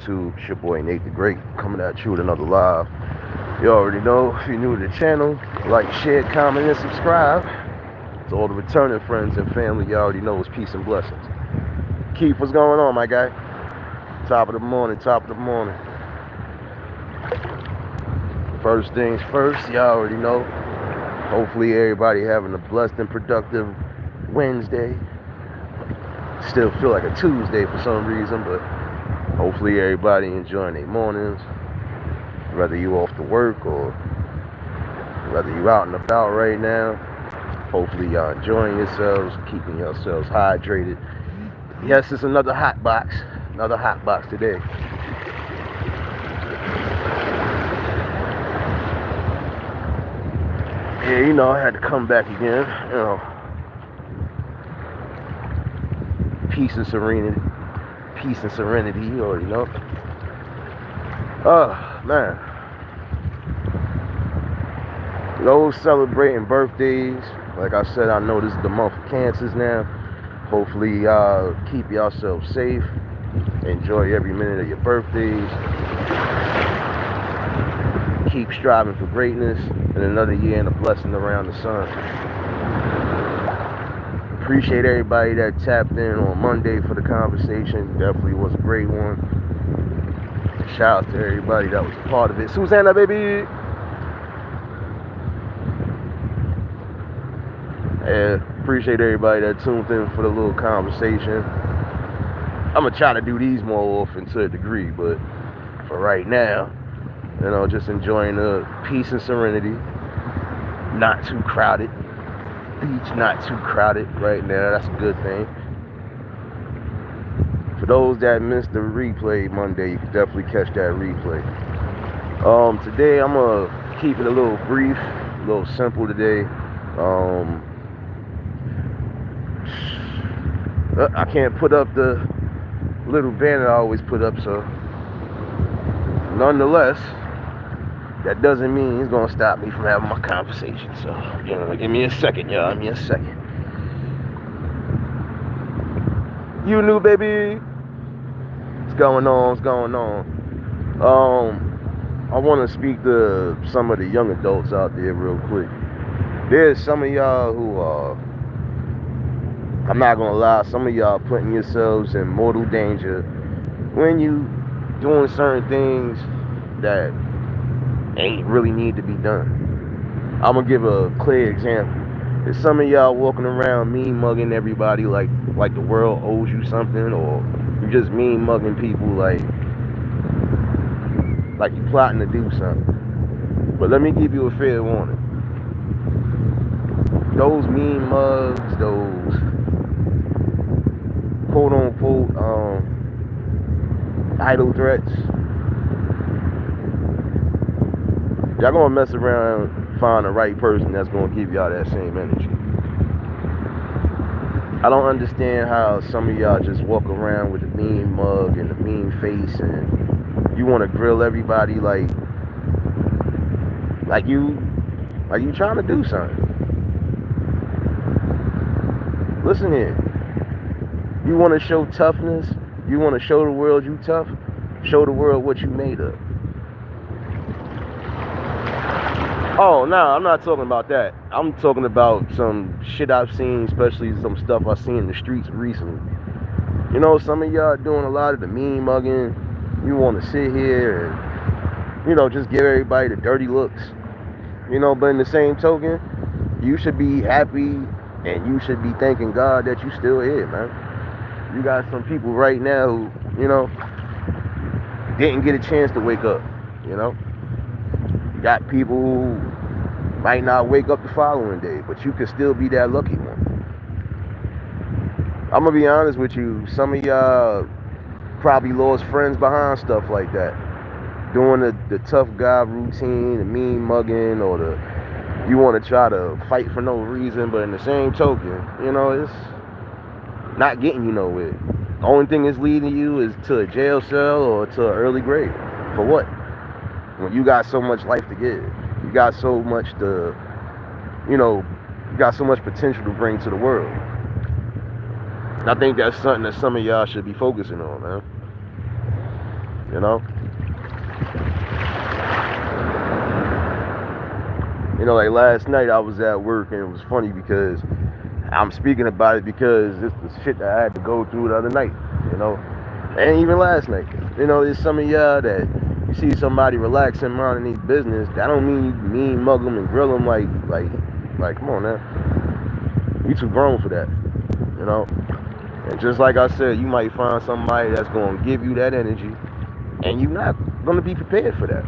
YouTube? It's your boy Nate the Great, coming at you with another live. You already know, if you're new to the channel, like, share, comment, and subscribe. To all the returning friends and family, you already know it's peace and blessings. Keith, what's going on, my guy? Top of the morning, top of the morning. First things first, y'all already know. Hopefully everybody having a blessed and productive Wednesday. Still feel like a Tuesday for some reason, but hopefully everybody enjoying their mornings. Whether you off to work or whether you out and about right now. Hopefully y'all enjoying yourselves, keeping yourselves hydrated. Yes, it's another hot box today. Yeah, you know, I had to come back again, you know. Peace and serenity, you already know. Oh, man. Those celebrating birthdays, like I said, I know this is the month of cancers now. Hopefully y'all keep yourselves safe. Enjoy every minute of your birthdays. Keep striving for greatness and another year and a blessing around the sun. Appreciate everybody that tapped in on Monday for the conversation. Definitely was a great one. Shout out to everybody that was a part of it. Susanna, baby. And appreciate everybody that tuned in for the little conversation. I'm gonna try to do these more often to a degree, but for right now, you know, just enjoying the peace and serenity. Not too crowded. Beach not too crowded right now. That's a good thing. For those that missed the replay Monday, you can definitely catch that replay. Today I'm gonna keep it a little brief, a little simple today. I can't put up the little banner I always put up, so nonetheless, that doesn't mean it's gonna stop me from having my conversation. So, you know, give me a second, y'all. Give me a second. You new, baby. What's going on? What's going on? I want to speak to some of the young adults out there real quick. There's some of y'all who I'm not gonna lie, some of y'all putting yourselves in mortal danger when you doing certain things that ain't really need to be done. I'm gonna give a clear example. There's some of y'all walking around mean mugging everybody like the world owes you something, or you just mean mugging people like you plotting to do something. But let me give you a fair warning. Those mean mugs, those quote unquote idle threats, y'all gonna mess around, find the right person that's gonna give y'all that same energy. I don't understand how some of y'all just walk around with a mean mug and a mean face, and you want to grill everybody like you trying to do something. Listen here. You want to show toughness? You want to show the world you tough? Show the world what you made of. Oh, no, I'm not talking about that. I'm talking about some shit I've seen, especially some stuff I've seen in the streets recently. You know, some of y'all doing a lot of the mean mugging. You want to sit here and, you know, just give everybody the dirty looks. You know, but in the same token, you should be happy and you should be thanking God that you still here, man. You got some people right now who, you know, didn't get a chance to wake up, you know. You got people who might not wake up the following day, but you could still be that lucky one. I'm gonna be honest with you, some of y'all probably lost friends behind stuff like that. Doing the tough guy routine, the mean mugging, or you want to try to fight for no reason, but in the same token, you know, it's not getting you nowhere. The only thing it's leading you is to a jail cell or to an early grave. For what? When you got so much life to give. You got so much to, you know, you got so much potential to bring to the world. And I think that's something that some of y'all should be focusing on, man. You know, like last night I was at work and it was funny because I'm speaking about it because this was shit that I had to go through the other night. And even last night. There's some of y'all that you see somebody relaxing around in their business. That don't mean you mean mug them and grill them like come on now. You too grown for that. And just like I said, you might find somebody that's going to give you that energy, and you're not going to be prepared for that.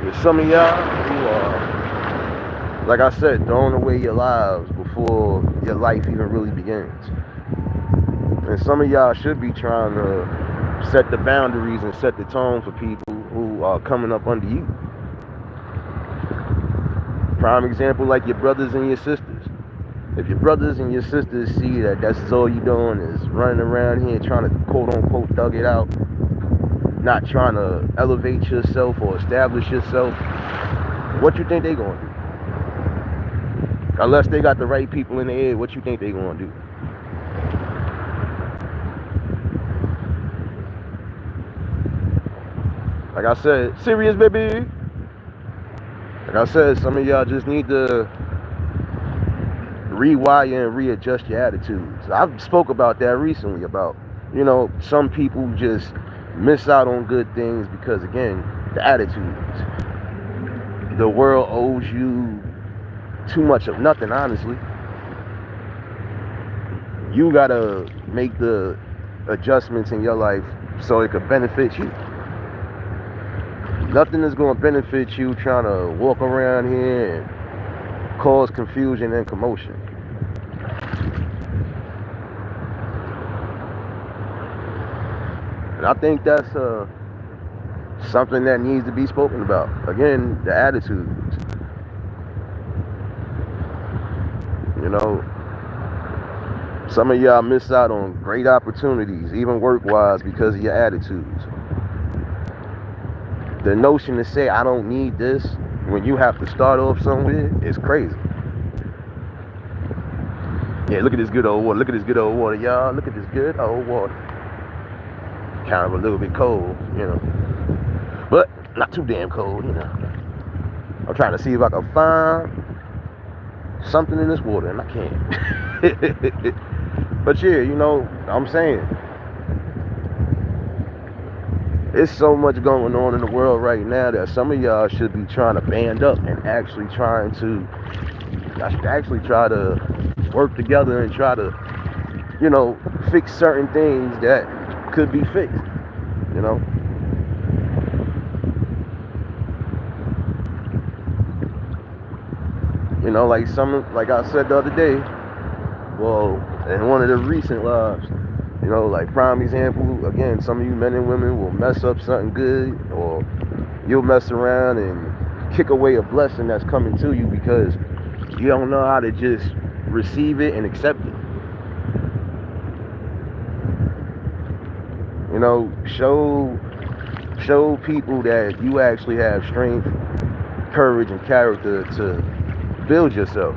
There's some of y'all who are, like I said, throwing away your lives before your life even really begins. And some of y'all should be trying to set the boundaries and set the tone for people who are coming up under you. Prime example, like your brothers and your sisters. If your brothers and your sisters see that that's all you're doing is running around here trying to quote-unquote thug it out, not trying to elevate yourself or establish yourself, what you think they gonna do? Unless they got the right people in the head, what you think they gonna do? Like I said, serious baby. Like I said, some of y'all just need to rewire and readjust your attitudes. I've spoke about that recently about, some people just miss out on good things because, again, the attitudes. The world owes you too much of nothing, honestly. You gotta make the adjustments in your life so it could benefit you. Nothing is going to benefit you trying to walk around here and cause confusion and commotion. And I think that's something that needs to be spoken about. Again, the attitudes. Some of y'all miss out on great opportunities, even work-wise, because of your attitudes. The notion to say, I don't need this, when you have to start off somewhere, is crazy. Yeah, look at this good old water. Look at this good old water, y'all. Look at this good old water. Kind of a little bit cold, but not too damn cold, I'm trying to see if I can find something in this water, and I can't. But yeah, I'm saying, there's so much going on in the world right now that some of y'all should be trying to band up and actually try to work together and try to, fix certain things that could be fixed, like I said the other day, well, in one of the recent lives, like prime example, again, some of you men and women will mess up something good, or you'll mess around and kick away a blessing that's coming to you because you don't know how to just receive it and accept it. Show people that you actually have strength, courage, and character to build yourself.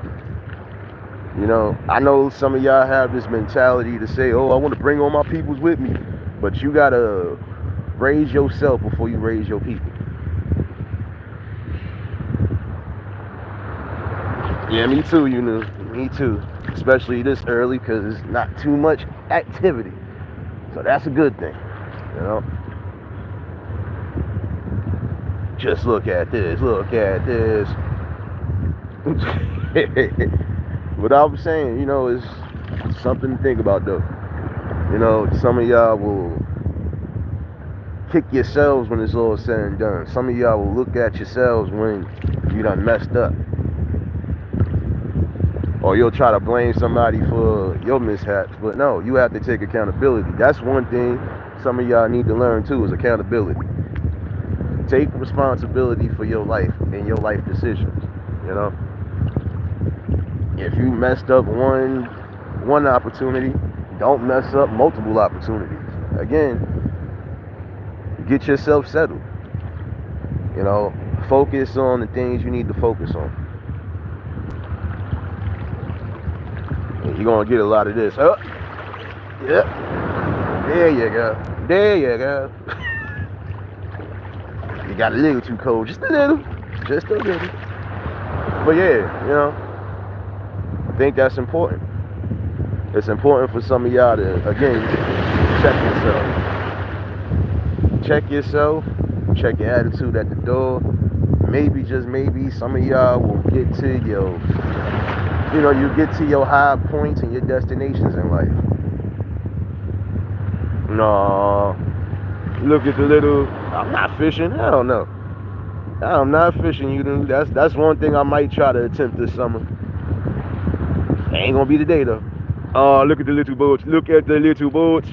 I know some of y'all have this mentality to say, oh, I want to bring all my peoples with me, but you gotta raise yourself before you raise your people. Yeah, me too, me too, especially this early because it's not too much activity, so that's a good thing. Just look at this. What I was saying, is something to think about though. Some of y'all will kick yourselves when it's all said and done. Some of y'all will look at yourselves when you done messed up. Or you'll try to blame somebody for your mishaps. But no, you have to take accountability. That's one thing some of y'all need to learn too, is accountability. Take responsibility for your life and your life decisions. If you messed up one opportunity, don't mess up multiple opportunities. Again, get yourself settled. Focus on the things you need to focus on. And you're gonna get a lot of this. Oh, yep. There you go. there, yeah, girl. You got a little too cold, just a little. But yeah, you know, I think that's important. It's important for some of y'all to, again, check yourself. Check your attitude at the door. Maybe, just maybe, some of y'all will get to your, you get to your high points and your destinations in life. No, look at the little, I'm not fishing, hell no. I'm not fishing, that's one thing I might try to attempt this summer. Ain't gonna be the day though. Oh, look at the little boats. Look at the little boats.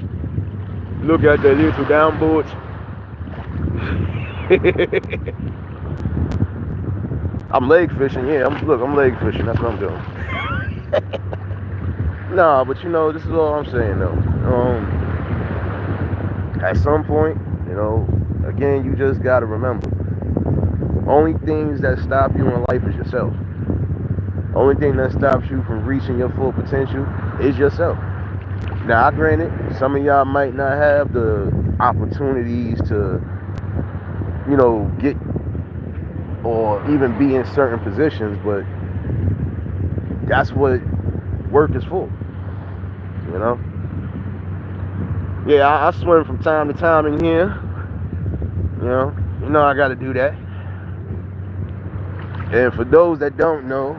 Look at the little down boats. I'm leg fishing, yeah. I'm leg fishing. That's what I'm doing. Nah, but this is all I'm saying though. At some point, again, you just gotta remember, only things that stop you in life is yourself. Only thing that stops you from reaching your full potential is yourself. Now, granted, some of y'all might not have the opportunities to, get or even be in certain positions, but that's what work is for, Yeah, I swim from time to time in here. I got to do that. And for those that don't know,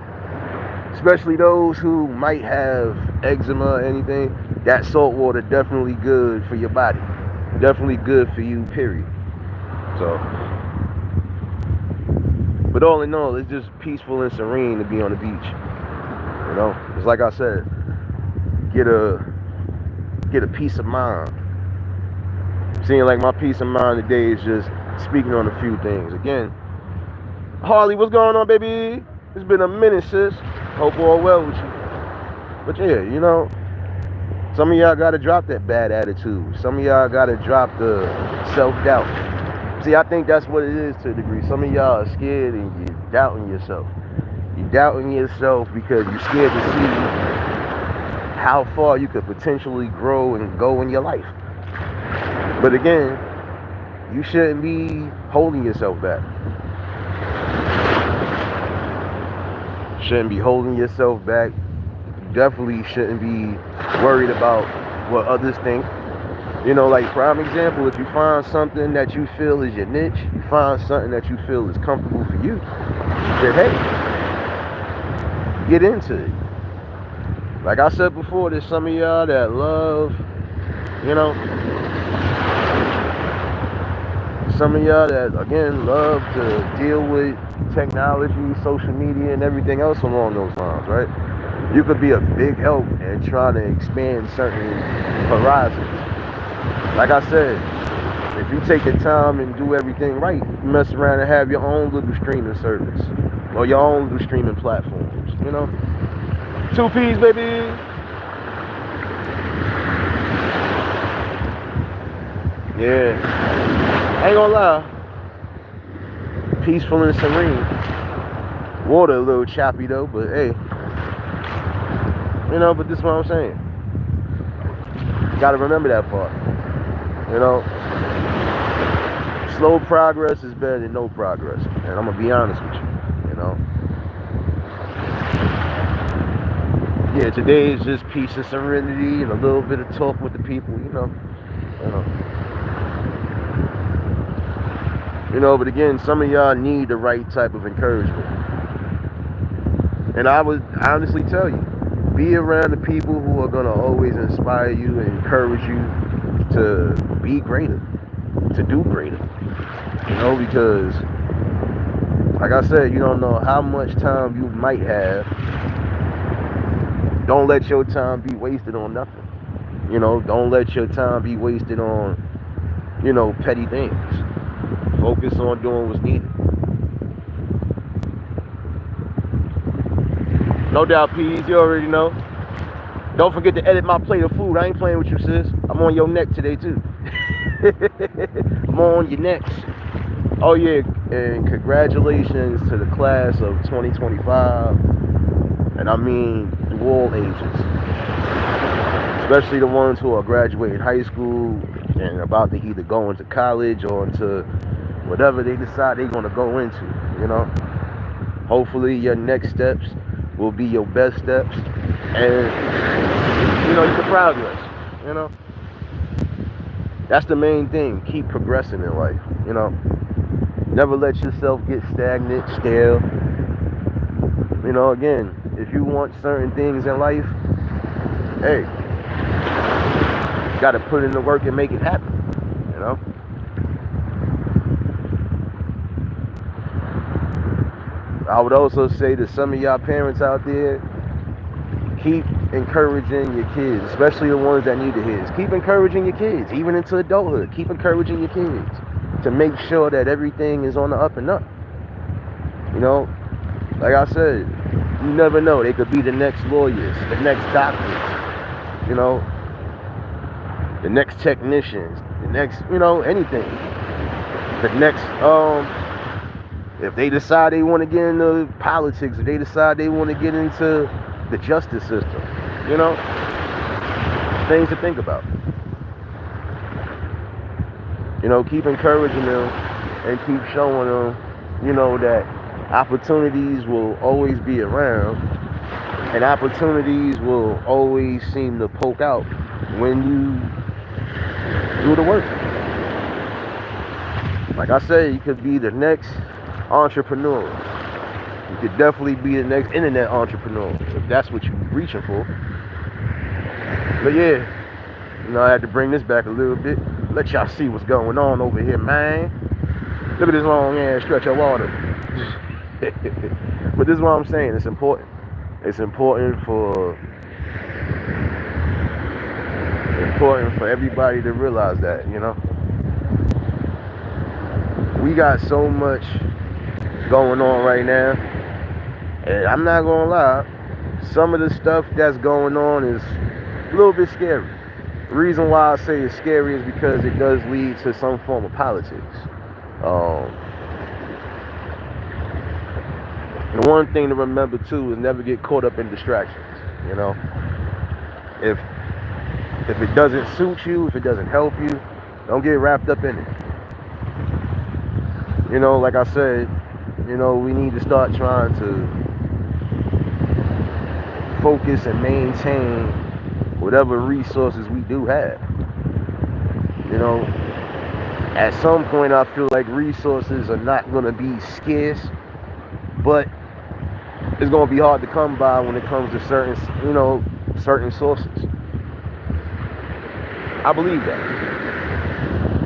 especially those who might have eczema or anything, that salt water definitely good for your body. Definitely good for you, period. So, but all in all, it's just peaceful and serene to be on the beach. It's like I said, get a peace of mind. Seeing like my peace of mind today is just speaking on a few things. Again, Harley, what's going on, baby? It's been a minute, sis. Hope all well with you. But yeah, some of y'all gotta drop that bad attitude. Some of y'all gotta drop the self-doubt. See, I think that's what it is to a degree. Some of y'all are scared and you're doubting yourself. You're doubting yourself because you're scared to see how far you could potentially grow and go in your life. But again, you shouldn't be holding yourself back. Shouldn't be holding yourself back. You definitely shouldn't be worried about what others think. Like prime example, if you find something that you feel is your niche, you find something that you feel is comfortable for you, then hey, get into it. Like I said before, there's some of y'all that love, some of y'all that, again, love to deal with technology, social media, and everything else along those lines, right? You could be a big help in trying to expand certain horizons. Like I said, if you take the time and do everything right, you mess around and have your own little streaming service or your own little streaming platforms, 2 P's, baby. Yeah. Ain't gonna lie. Peaceful and serene. Water a little choppy though, but hey. But this is what I'm saying. You gotta remember that part. Slow progress is better than no progress. And I'm gonna be honest with you, Yeah, today is just peace and serenity and a little bit of talk with the people, But again, some of y'all need the right type of encouragement. And I would honestly tell you, be around the people who are going to always inspire you and encourage you to be greater, to do greater. Because, like I said, you don't know how much time you might have. Don't let your time be wasted on nothing. Don't let your time be wasted on, petty things. Focus on doing what's needed. No doubt, P's, you already know. Don't forget to edit my plate of food. I ain't playing with you, sis. I'm on your neck today, too. I'm on your necks. Oh, yeah, and congratulations to the class of 2025. And I mean, through all ages. Especially the ones who are graduating high school, and about to either go into college or into whatever they decide they're going to go into, you know. Hopefully your next steps will be your best steps, and, you know, you can progress, you know. That's the main thing. Keep progressing in life, you know. Never let yourself get stagnant, stale. You know, again, if you want certain things in life, hey, you got to put in the work and make it happen, you know. I would also say to some of y'all parents out there, keep encouraging your kids, especially the ones that need to hear this. Keep encouraging your kids, even into adulthood. Keep encouraging your kids to make sure that everything is on the up and up. You know, like I said, you never know. They could be the next lawyers, the next doctors, you know, the next technicians, the next, you know, anything. The next, if they decide they want to get into politics, if they decide they want to get into the justice system, you know, things to think about. You know, keep encouraging them and keep showing them, you know, that opportunities will always be around, and opportunities will always seem to poke out when you do the work. Like I said, you could be the next entrepreneur. You could definitely be the next internet entrepreneur if that's what you're reaching for. But yeah, you know, I had to bring this back a little bit. Let y'all see what's going on over here, man. Look at this long ass stretch of water. But this is what I'm saying. It's important. It's important for everybody to realize that, you know. We got so much going on right now, and I'm not gonna lie, some of the stuff that's going on is a little bit scary. The reason why I say it's scary is because it does lead to some form of politics. And one thing to remember too is never get caught up in distractions. You know, if it doesn't suit you, if it doesn't help you, don't get wrapped up in it. You know, like I said, you know, we need to start trying to focus and maintain whatever resources we do have. You know, at some point I feel like resources are not going to be scarce, but it's going to be hard to come by when it comes to certain sources. I believe that.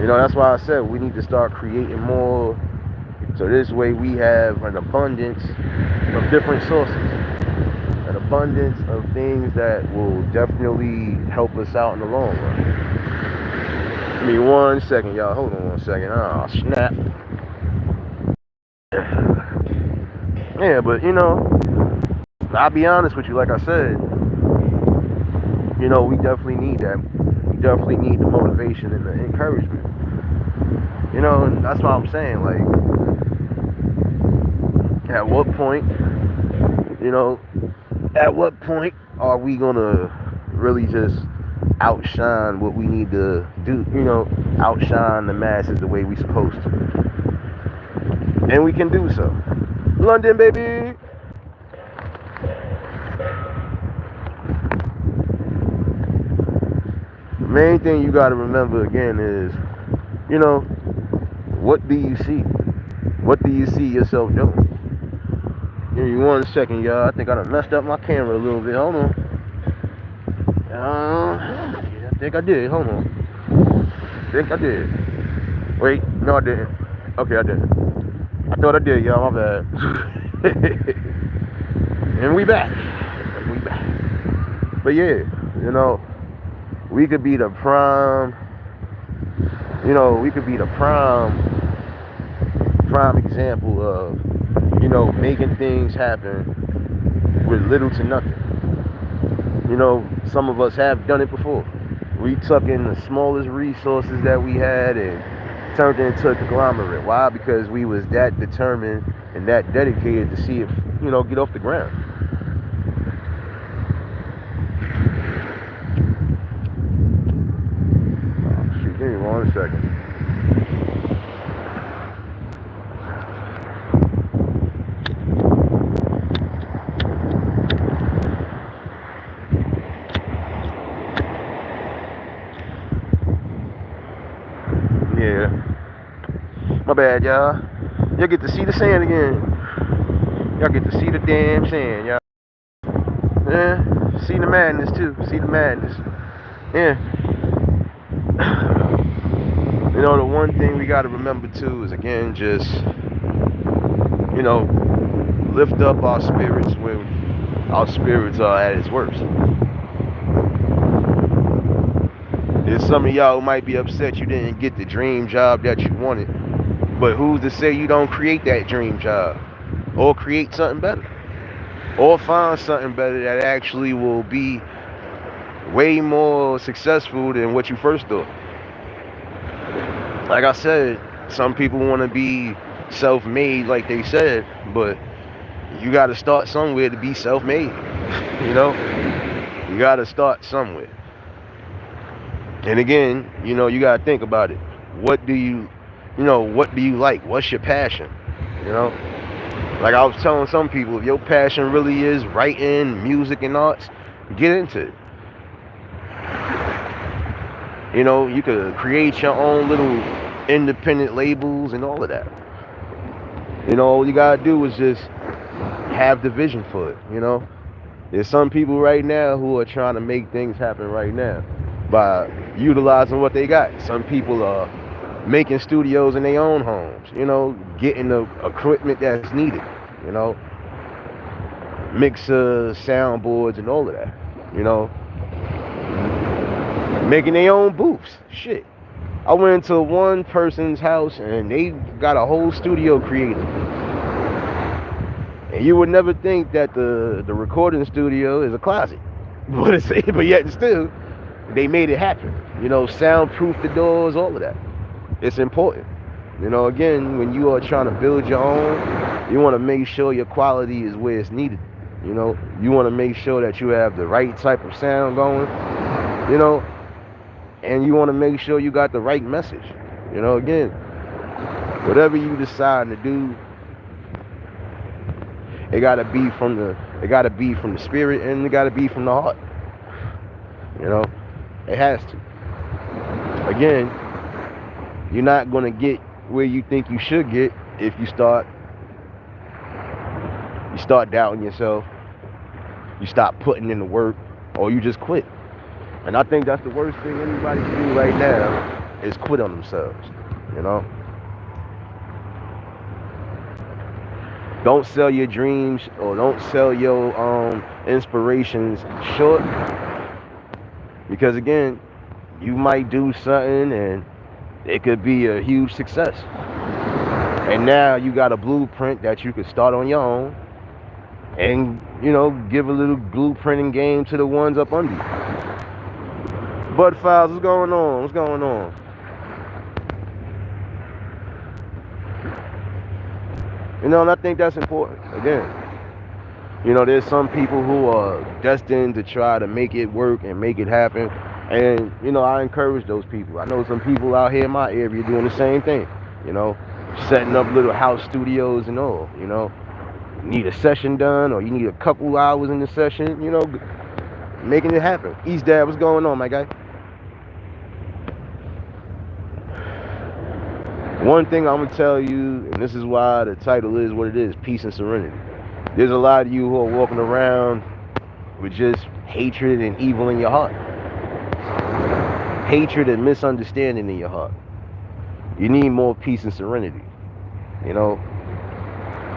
You know, that's why I said we need to start creating more, so this way we have an abundance of different sources, an abundance of things that will definitely help us out in the long run. Give me 1 second, y'all. Hold on 1 second. Oh, snap. Yeah, but you know, I'll be honest with you, like I said, you know, we definitely need that. We definitely need the motivation and the encouragement. You know, and that's what I'm saying, like, at what point are we gonna really just outshine what we need to do, you know, outshine the masses the way we supposed to? And we can do so. London, baby! The main thing you gotta remember again is, you know, what do you see? What do you see yourself doing? Give me 1 second, y'all. I think I done messed up my camera a little bit. Hold on. I think I did. Hold on. I think I did. Wait, no, I didn't. Okay, I didn't. I thought I did, y'all. My bad. And we back. But yeah, you know, we could be the prime. You know, we could be the prime example of, you know, making things happen with little to nothing. You know, some of us have done it before. We took in the smallest resources that we had and turned it into a conglomerate. Why? Because we was that determined and that dedicated to see it, you know, get off the ground. second. Yeah. My bad, y'all. Y'all get to see the sand again. Y'all get to see the damn sand, y'all. Yeah. See the madness, too. See the madness. Yeah. You know, the one thing we got to remember, too, is, again, just, you know, lift up our spirits when our spirits are at its worst. There's some of y'all who might be upset you didn't get the dream job that you wanted. But who's to say you don't create that dream job? Or create something better? Or find something better that actually will be way more successful than what you first thought. Like I said, some people want to be self-made like they said, but you got to start somewhere to be self-made. You know? You got to start somewhere. And again, you know, you got to think about it. What do you like? What's your passion? You know? Like I was telling some people, if your passion really is writing, music, and arts, get into it. You know, you could create your own little independent labels and all of that. You know, all you got to do is just have the vision for it, you know? There's some people right now who are trying to make things happen right now by utilizing what they got. Some people are making studios in their own homes, you know, getting the equipment that's needed, you know, mixers, soundboards, and all of that, you know, making their own booths. Shit. I went into one person's house and they got a whole studio created. And you would never think that the recording studio is a closet. But yet still, they made it happen. You know, soundproof the doors, all of that. It's important. You know, again, when you are trying to build your own, you want to make sure your quality is where it's needed. You know, you want to make sure that you have the right type of sound going, you know, and you want to make sure you got the right message. You know, again, whatever you decide to do, it gotta be from the spirit, and it gotta be from the heart. You know, it has to. Again, you're not gonna get where you think you should get if you start doubting yourself, you stop putting in the work, or you just quit. And I think that's the worst thing anybody can do right now is quit on themselves. You know. Don't sell your dreams or don't sell your inspirations short, because again, you might do something and it could be a huge success. And now you got a blueprint that you could start on your own and, you know, give a little blueprinting game to the ones up under you. Bud Files, what's going on? What's going on? You know, and I think that's important. Again, you know, there's some people who are destined to try to make it work and make it happen. And, you know, I encourage those people. I know some people out here in my area doing the same thing, you know, setting up little house studios and all, you know. You need a session done or you need a couple hours in the session, you know, making it happen. East Dad, what's going on, my guy? One thing I'm going to tell you, and this is why the title is what it is, Peace and Serenity. There's a lot of you who are walking around with just hatred and evil in your heart. Hatred and misunderstanding in your heart. You need more peace and serenity. You know,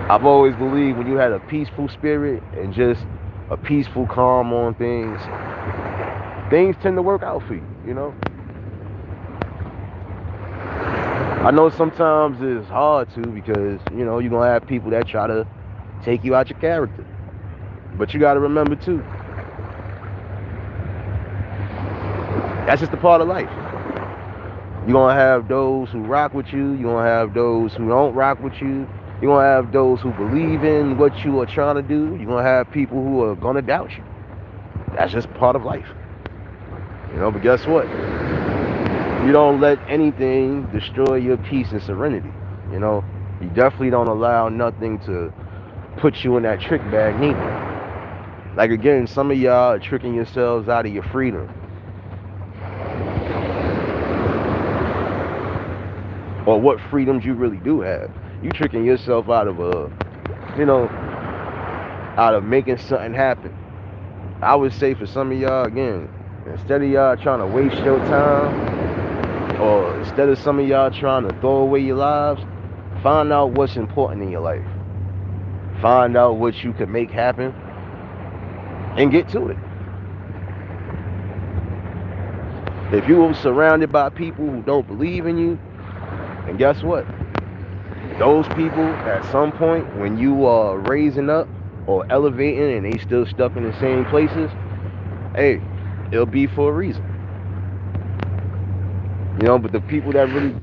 I've always believed when you had a peaceful spirit and just a peaceful calm on things, things tend to work out for you, you know. I know sometimes it's hard to, because, you know, you're going to have people that try to take you out your character. But you got to remember, too, that's just a part of life. You're going to have those who rock with you. You're going to have those who don't rock with you. You're going to have those who believe in what you are trying to do. You're going to have people who are going to doubt you. That's just part of life. You know, but guess what? You don't let anything destroy your peace and serenity. You know, you definitely don't allow nothing to put you in that trick bag neither. Like again, some of y'all are tricking yourselves out of your freedom, or what freedoms you really do have. You tricking yourself out of you know, out of making something happen. I would say for some of y'all, again, instead of y'all trying to waste your time, or instead of some of y'all trying to throw away your lives, find out what's important in your life. Find out what you can make happen and get to it. If you were surrounded by people who don't believe in you, and guess what? Those people at some point when you are raising up or elevating and they still stuck in the same places, hey, it'll be for a reason. You know, but the people that really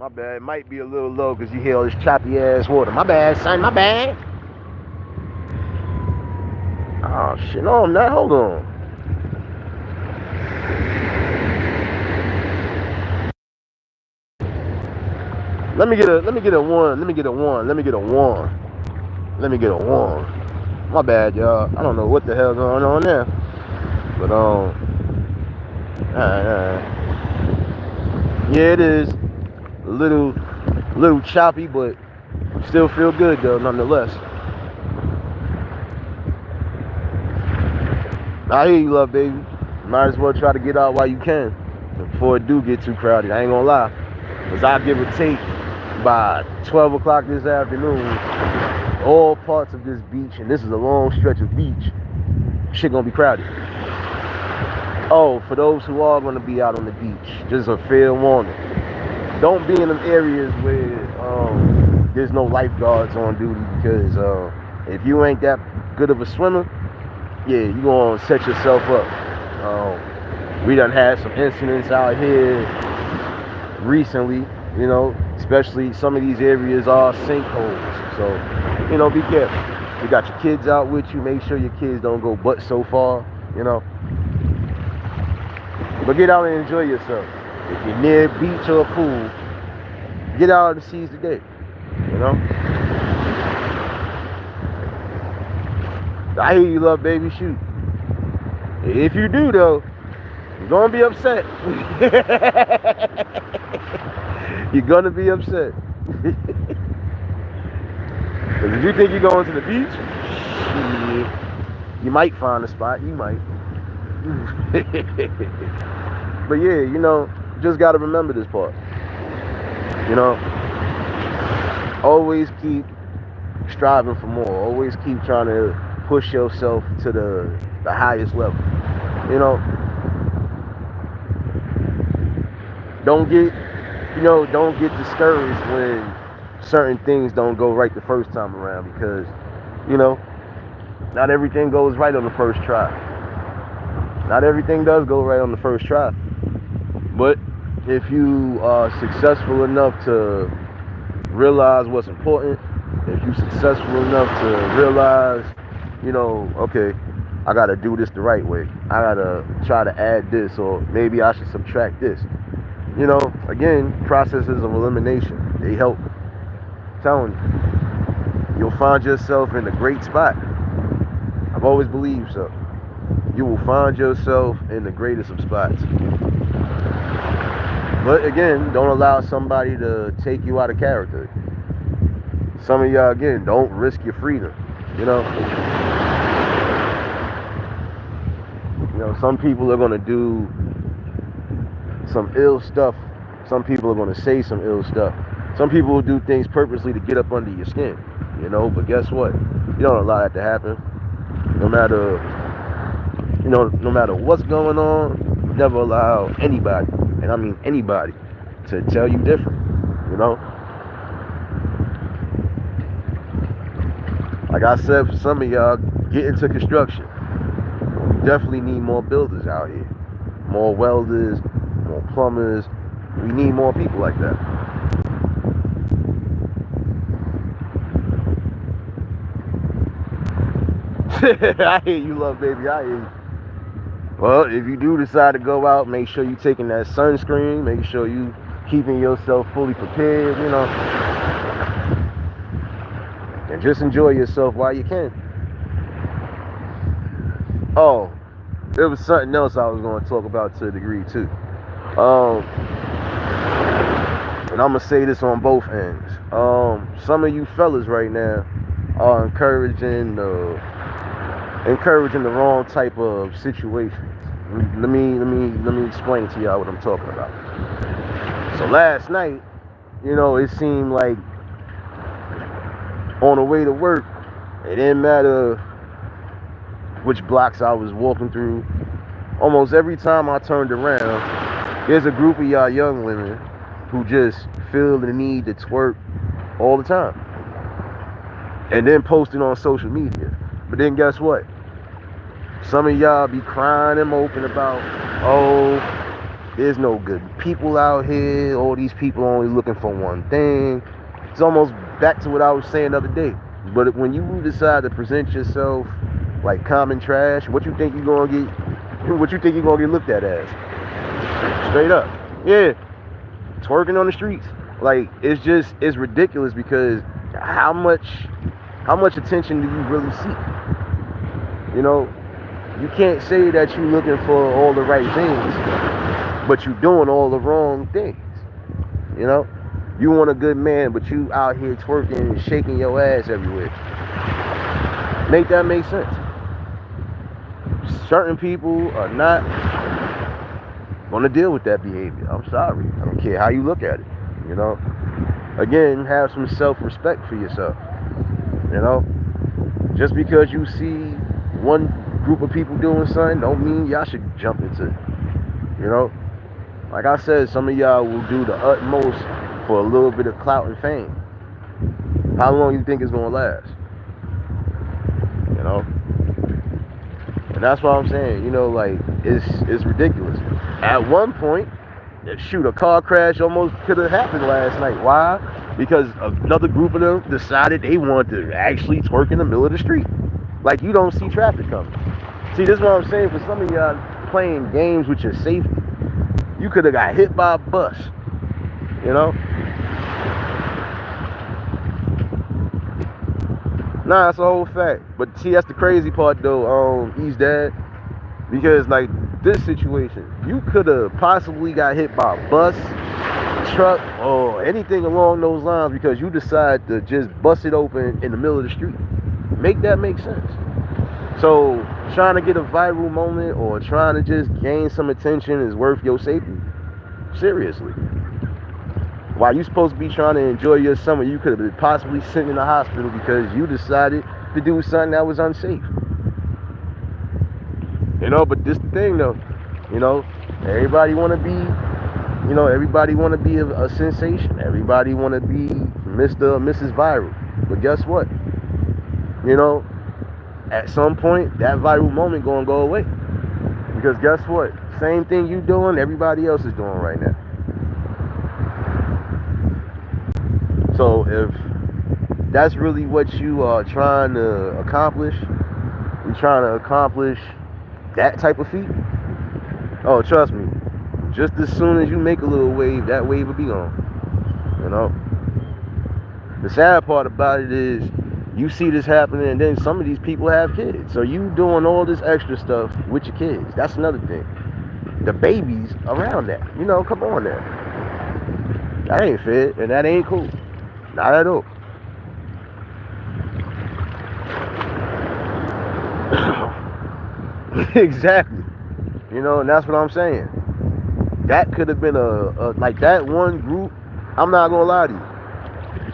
My bad. It might be a little low because you hear all this choppy ass water. My bad, son. My bad. Oh shit. No, I'm not. Hold on. Let me get a one. Let me get a one. Let me get a one. Let me get a one. My bad, y'all. I don't know what the hell going on there. But yeah, it is a little choppy, but still feel good though, nonetheless. I hear you, love baby. Might as well try to get out while you can before it do get too crowded. I ain't gonna lie, cause I give or take by 12 o'clock this afternoon, all parts of this beach, and this is a long stretch of beach, shit gonna be crowded. Oh, for those who are gonna be out on the beach, just a fair warning. Don't be in them areas where there's no lifeguards on duty, because if you ain't that good of a swimmer, yeah, you gonna set yourself up. We done had some incidents out here recently, you know, especially some of these areas are sinkholes. So, you know, be careful. You got your kids out with you, make sure your kids don't go but so far, you know. But get out and enjoy yourself. If you're near a beach or a pool, get out and seize the day, you know. I hear you, love baby, shoot. If you do though, you're gonna be upset. You're gonna be upset. Because if you think you're going to the beach, you might find a spot, you might. But yeah, you know, just gotta remember this part. You know, always keep striving for more. Always keep trying to push yourself to the highest level. You know, don't get discouraged when certain things don't go right the first time around, because, you know, not everything goes right on the first try. Not everything does go right on the first try. But if you are successful enough to realize what's important, if you're successful enough to realize, you know, okay, I gotta do this the right way, I gotta try to add this, or maybe I should subtract this. You know, again, processes of elimination, they help. I'm telling you, you'll find yourself in a great spot. I've always believed so. You will find yourself in the greatest of spots. But again, don't allow somebody to take you out of character. Some of y'all, again, don't risk your freedom. You know, some people are gonna do some ill stuff. Some people are gonna say some ill stuff. Some people will do things purposely to get up under your skin. But guess what? You don't allow that to happen. No matter, no matter what's going on, you never allow anybody, and I mean anybody, to tell you different. Like I said, for some of y'all, get into construction. We definitely need more builders out here. More welders, more plumbers. We need more people like that. I hear you, love baby. I hear you. Well, if you do decide to go out, make sure you're taking that sunscreen. Make sure you keeping yourself fully prepared, and just enjoy yourself while you can. Oh, there was something else I was going to talk about to a degree too. And I'm gonna say this on both ends. Some of you fellas right now are encouraging the wrong type of situations. Let me explain to y'all what I'm talking about. So last night, it seemed like on the way to work, it didn't matter which blocks I was walking through. Almost every time I turned around, there's a group of y'all young women who just feel the need to twerk all the time. And then posting on social media. But then guess what? Some of y'all be crying and moping about, oh, there's no good people out here. All these people only looking for one thing. It's almost back to what I was saying the other day. But when you decide to present yourself like common trash, what you think you're gonna get looked at as? Straight up. Yeah. Twerking on the streets. Like, it's ridiculous, because how much attention do you really seek? You can't say that you're looking for all the right things, but you're doing all the wrong things. You want a good man, but you out here twerking and shaking your ass everywhere. Make that make sense? Certain people are not gonna deal with that behavior. I'm sorry. I don't care how you look at it. Again, have some self-respect for yourself. Just because you see one group of people doing something, don't mean y'all should jump into it. Like I said, some of y'all will do the utmost for a little bit of clout and fame. How long you think it's gonna last? And that's what I'm saying. Like, it's ridiculous. At one point, a car crash almost could have happened last night. Why? Because another group of them decided they wanted to actually twerk in the middle of the street. Like, you don't see traffic coming. See, this is what I'm saying. For some of y'all playing games with your safety, you could have got hit by a bus. Nah, that's a whole fact. But see, that's the crazy part though, East Dad. Because like this situation, you could have possibly got hit by a bus, truck, or anything along those lines, because you decide to just bust it open in the middle of the street. Make that make sense. So trying to get a viral moment or trying to just gain some attention is worth your safety? Seriously. While you supposed to be trying to enjoy your summer, you could have been possibly sitting in the hospital because you decided to do something that was unsafe. But this the thing though, everybody want to be, a sensation. Everybody want to be Mr. or Mrs. Viral. But guess what? At some point, that viral moment gonna go away. Because guess what? Same thing you doing, everybody else is doing right now. So if that's really what you are trying to accomplish, you're trying to accomplish that type of feat, oh, trust me, just as soon as you make a little wave, that wave will be gone. The sad part about it is you see this happening, and then some of these people have kids. So you doing all this extra stuff with your kids. That's another thing. The babies around that. Come on now. That ain't fair, and that ain't cool. Not at all. Exactly. You know, and that's what I'm saying. That could have been a like that one group. I'm not gonna lie to you.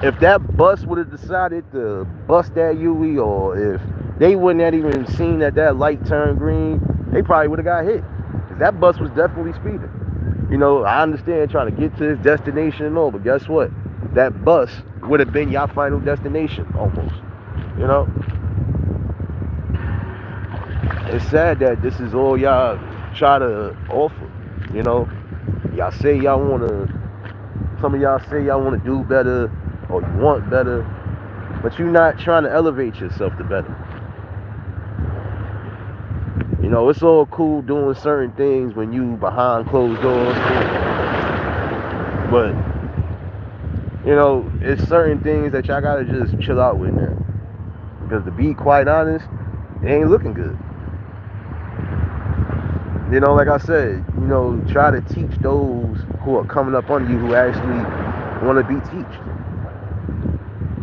If that bus would have decided to bust that UE, or if they wouldn't have even seen that light turned green, they probably would have got hit. 'Cause that bus was definitely speeding. You know, I understand trying to get to this destination and all, but guess what? That bus would have been your final destination almost. You know? It's sad that this is all y'all try to offer. You know? Y'all say y'all wanna, some of y'all say y'all wanna do better or you want better, but you're not trying to elevate yourself to better. You know, it's all cool doing certain things when you behind closed doors, but you know, it's certain things that y'all gotta just chill out with now. Because to be quite honest, it ain't looking good. You know, like I said, you know, try to teach those who are coming up under you who actually want to be taught.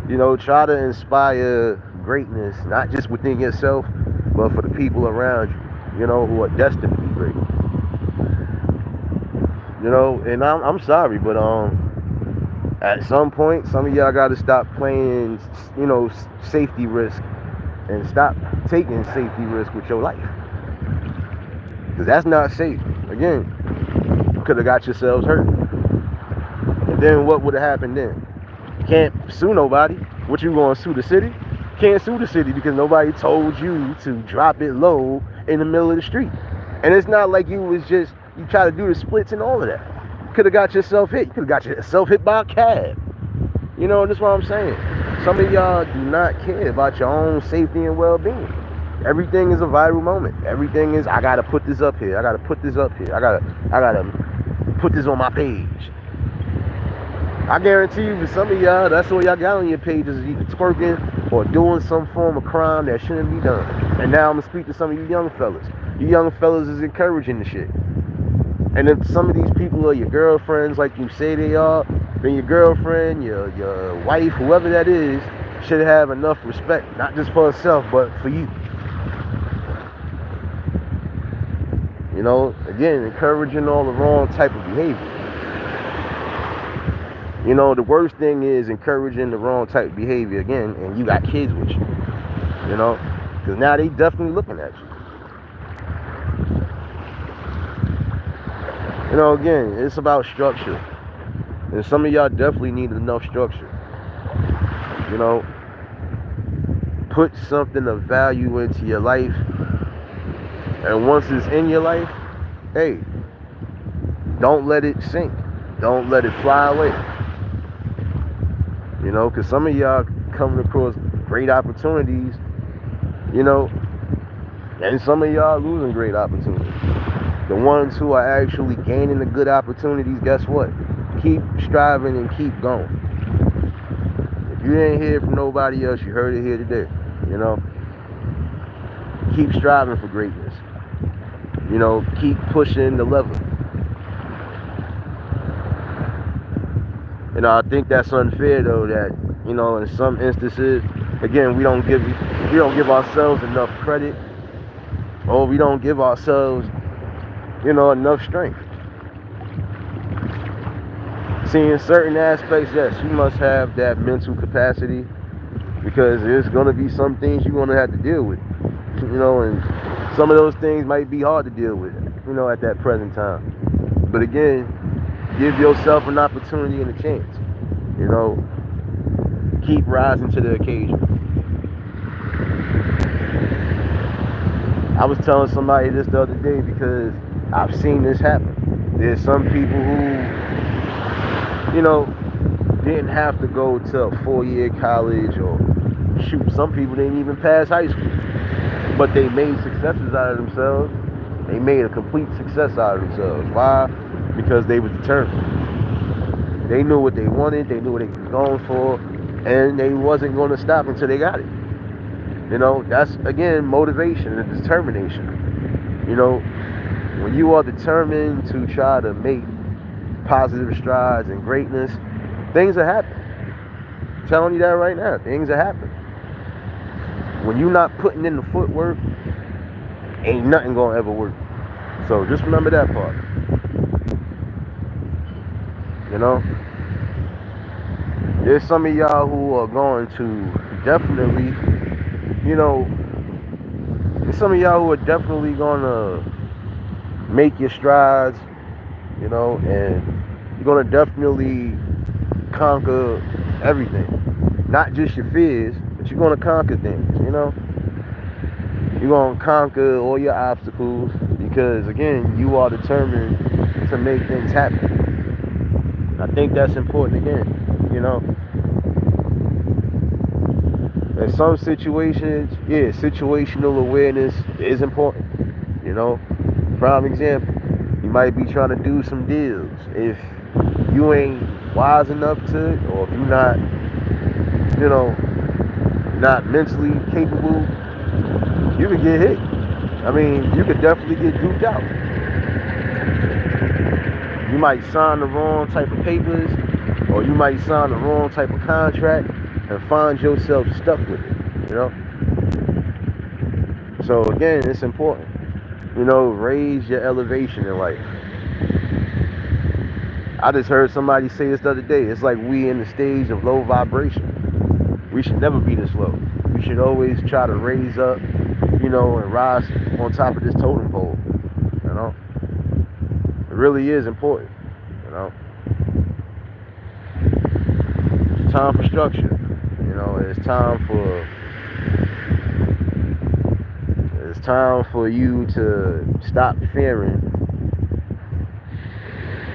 You know, try to inspire greatness, not just within yourself, but for the people around you, you know, who are destined to be great. You know, and I'm sorry, but at some point, some of y'all got to stop playing, you know, safety risk and stop taking safety risk with your life. Because that's not safe. Again, could have got yourselves hurt. And then what would have happened then? Can't sue nobody. What, you going to sue the city? Can't sue the city because nobody told you to drop it low in the middle of the street. And it's not like you try to do the splits and all of that. Could have got yourself hit. You could have got yourself hit by a cab. You know, that's what I'm saying. Some of y'all do not care about your own safety and well-being. Everything is a viral moment. Everything is, I gotta put this up here. I gotta put this up here. I gotta put this on my page. I guarantee you, for some of y'all, that's all y'all got on your pages is either twerking or doing some form of crime that shouldn't be done. And now I'm gonna speak to some of you young fellas. You young fellas is encouraging the shit. And if some of these people are your girlfriends, like you say they are, then your girlfriend, your wife, whoever that is, should have enough respect, not just for herself, but for you. You know, again, encouraging all the wrong type of behavior. You know, the worst thing is encouraging the wrong type of behavior again, and you got kids with you. You know, because now they definitely looking at you. You know, again, it's about structure. And some of y'all definitely need enough structure. You know, put something of value into your life. And once it's in your life, hey, don't let it sink. Don't let it fly away. You know, because some of y'all coming across great opportunities, you know, and some of y'all losing great opportunities. The ones who are actually gaining the good opportunities, guess what? Keep striving and keep going. If you didn't hear from nobody else, you heard it here today. You know, keep striving for greatness. You know, keep pushing the level. You know, I think that's unfair though, that, you know, in some instances, again, we don't give ourselves enough credit, or we don't give ourselves, you know, enough strength. See, in certain aspects, yes, you must have that mental capacity, because there's going to be some things you're going to have to deal with, you know, and some of those things might be hard to deal with, you know, at that present time. But again, give yourself an opportunity and a chance, you know, keep rising to the occasion. I was telling somebody this the other day because I've seen this happen. There's some people who, you know, didn't have to go to a 4-year college, or shoot, some people didn't even pass high school, but they made successes out of themselves. They made a complete success out of themselves. Why? Because they were determined. They knew what they wanted, they knew what they were going for, and they wasn't going to stop until they got it. You know, that's, again, motivation and determination. You know, when you are determined to try to make positive strides and greatness, things will happen. I'm telling you that right now, things will happen. When you're not putting in the footwork, ain't nothing gonna ever work. So just remember that part. You know, there's some of y'all who are going to definitely, you know, there's some of y'all who are definitely gonna make your strides, you know, and you're gonna definitely conquer everything. Not just your fears, but you're gonna conquer things, you know. You're gonna conquer all your obstacles because again, you are determined to make things happen. I think that's important again, you know. In some situations, yeah, situational awareness is important. You know, prime example, you might be trying to do some deals. If you ain't wise enough to it, or if you're not, you know, not mentally capable, you could get hit. I mean, you could definitely get duped out. You might sign the wrong type of papers, or you might sign the wrong type of contract and find yourself stuck with it, you know? So again, it's important. You know, raise your elevation in life. I just heard somebody say this the other day. It's like we in the stage of low vibration. We should never be this low. We should always try to raise up, you know, and rise on top of this totem pole. You know, it really is important. You know, it's time for structure. You know, it's time for you to stop fearing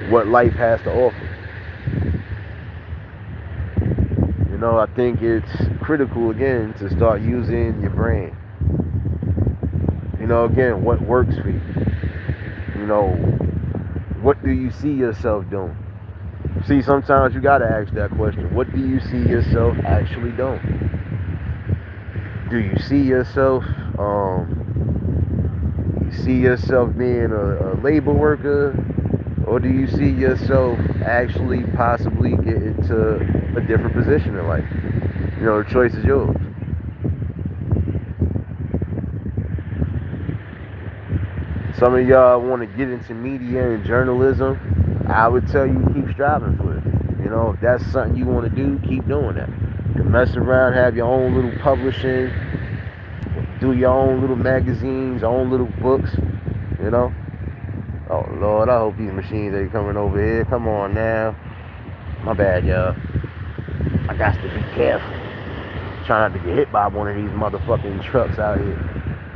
what life has to offer. You know, I think it's critical again to start using your brain. You know, again, what works for you? You know, what do you see yourself doing? See, sometimes you gotta ask that question. What do you see yourself actually doing? Do you see yourself being a labor worker, or do you see yourself actually possibly getting to a different position in life? You know, the choice is yours. Some of y'all want to get into media and journalism. I would tell you keep striving for it. You know, if that's something you want to do, keep doing that. You can mess around, have your own little publishing, do your own little magazines, own little books, you know. Oh Lord, I hope these machines ain't coming over here. Come on now. My bad, y'all. I got to be careful. Try not to get hit by one of these motherfucking trucks out here.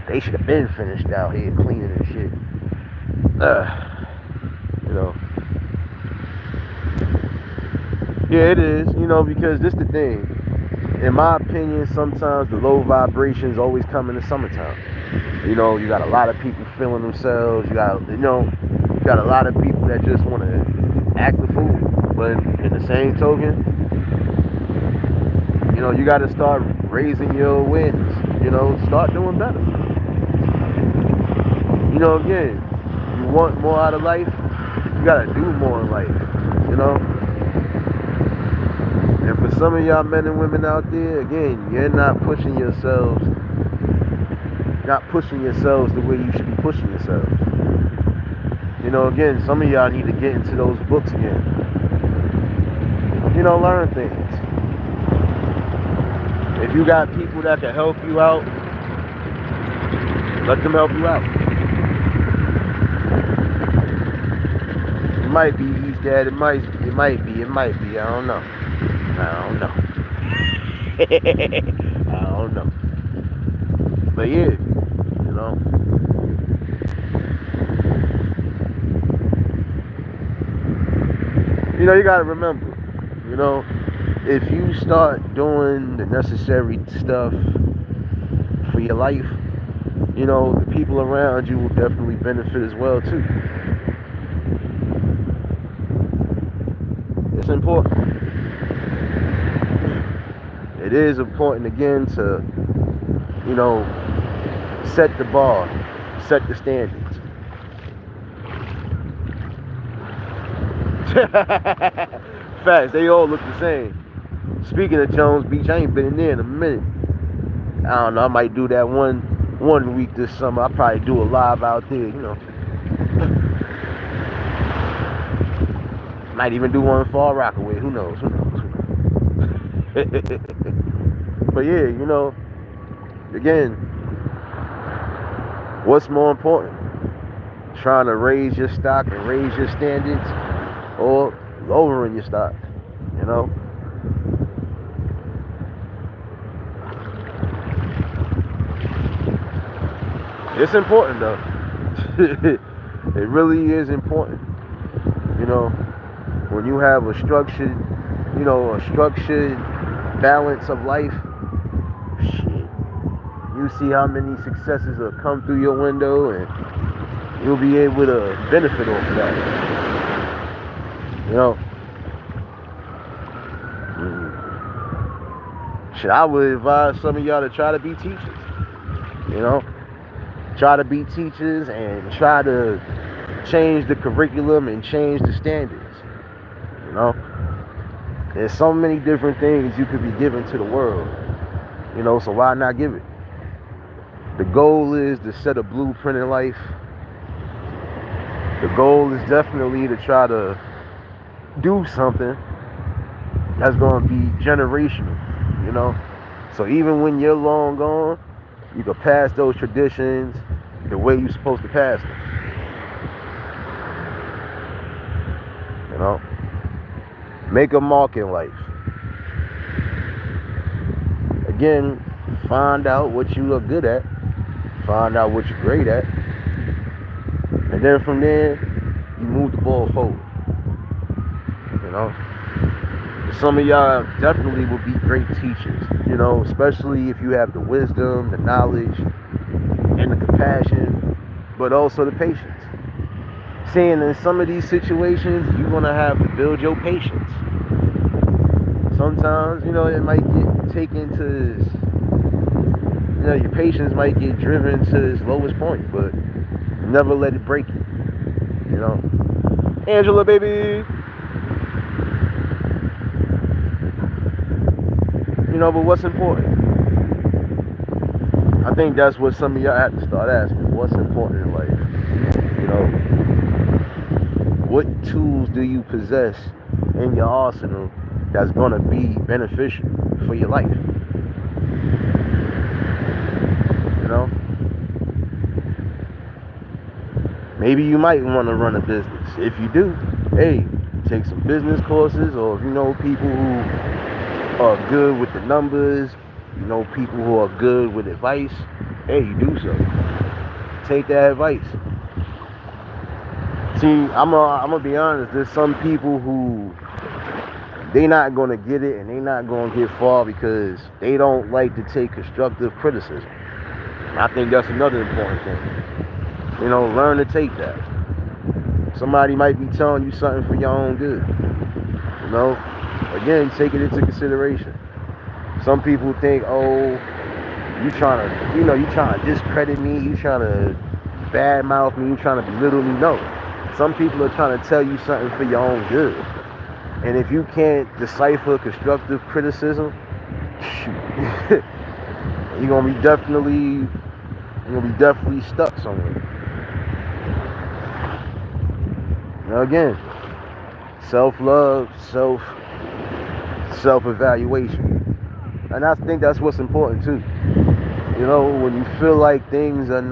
They should have been finished out here cleaning and shit. You know. Yeah, it is, you know, because this the thing. In my opinion, sometimes the low vibrations always come in the summertime. You know, you got a lot of people feeling themselves. You got a lot of people that just want to act the fool. But in the same token, you know, you got to start raising your awareness. You know, start doing better. You know, again, you want more out of life, you got to do more in life. You know. And for some of y'all men and women out there, again, you're not pushing yourselves the way you should be pushing yourselves. You know, again, some of y'all need to get into those books again. You know, learn things. If you got people that can help you out, let them help you out. It might be East Dad, it might be, I don't know. I don't know. But yeah, you know. You know, you gotta remember, you know, if you start doing the necessary stuff for your life, you know, the people around you will definitely benefit as well too. It's important. It is important again to, you know, set the bar, set the standards. Facts, they all look the same. Speaking of Jones Beach, I ain't been in there in a minute. I don't know, I might do that one one week this summer, I'll probably do a live out there, Might even do one Fall Rockaway. Who knows? But yeah, again, what's more important? Trying to raise your stock and raise your standards, or lowering your stock, It's important though. It really is important. When you have a structured balance of life, shit, you see how many successes will come through your window, and you'll be able to benefit off of that. Shit, I would advise some of y'all to try to be teachers. Try to be teachers and try to change the curriculum and change the standards. There's so many different things you could be giving to the world, so why not give it? The goal is to set a blueprint in life. The goal is definitely to try to do something that's going to be generational, So even when you're long gone, you can pass those traditions the way you're supposed to pass them. Make a mark in life. Again, find out what you are good at. Find out what you're great at. And then from there, you move the ball forward. Some of y'all definitely will be great teachers, especially if you have the wisdom, the knowledge, and the compassion, but also the patience. Seeing in some of these situations, you're going to have to build your patience. Sometimes, it might get taken to, your patience might get driven to its lowest point, but never let it break you. Angela, baby. But what's important? I think that's what some of y'all have to start asking. What's important in life? What tools do you possess in your arsenal that's going to be beneficial for your life? Maybe you might want to run a business. If you do, hey, take some business courses, or if you know people who are good with the numbers, people who are good with advice, hey, you do so. Take that advice. See, I'm gonna be honest, there's some people who they not gonna get it and they not gonna get far because they don't like to take constructive criticism. I think that's another important thing. Learn to take that. Somebody might be telling you something for your own good. Again, take it into consideration. Some people think, oh, you trying to discredit me, you trying to badmouth me, you trying to belittle me. No. Some people are trying to tell you something for your own good. And if you can't decipher constructive criticism, shoot, you're gonna be definitely stuck somewhere. Again, self-love, self-evaluation. And I think that's what's important too. When you feel like things are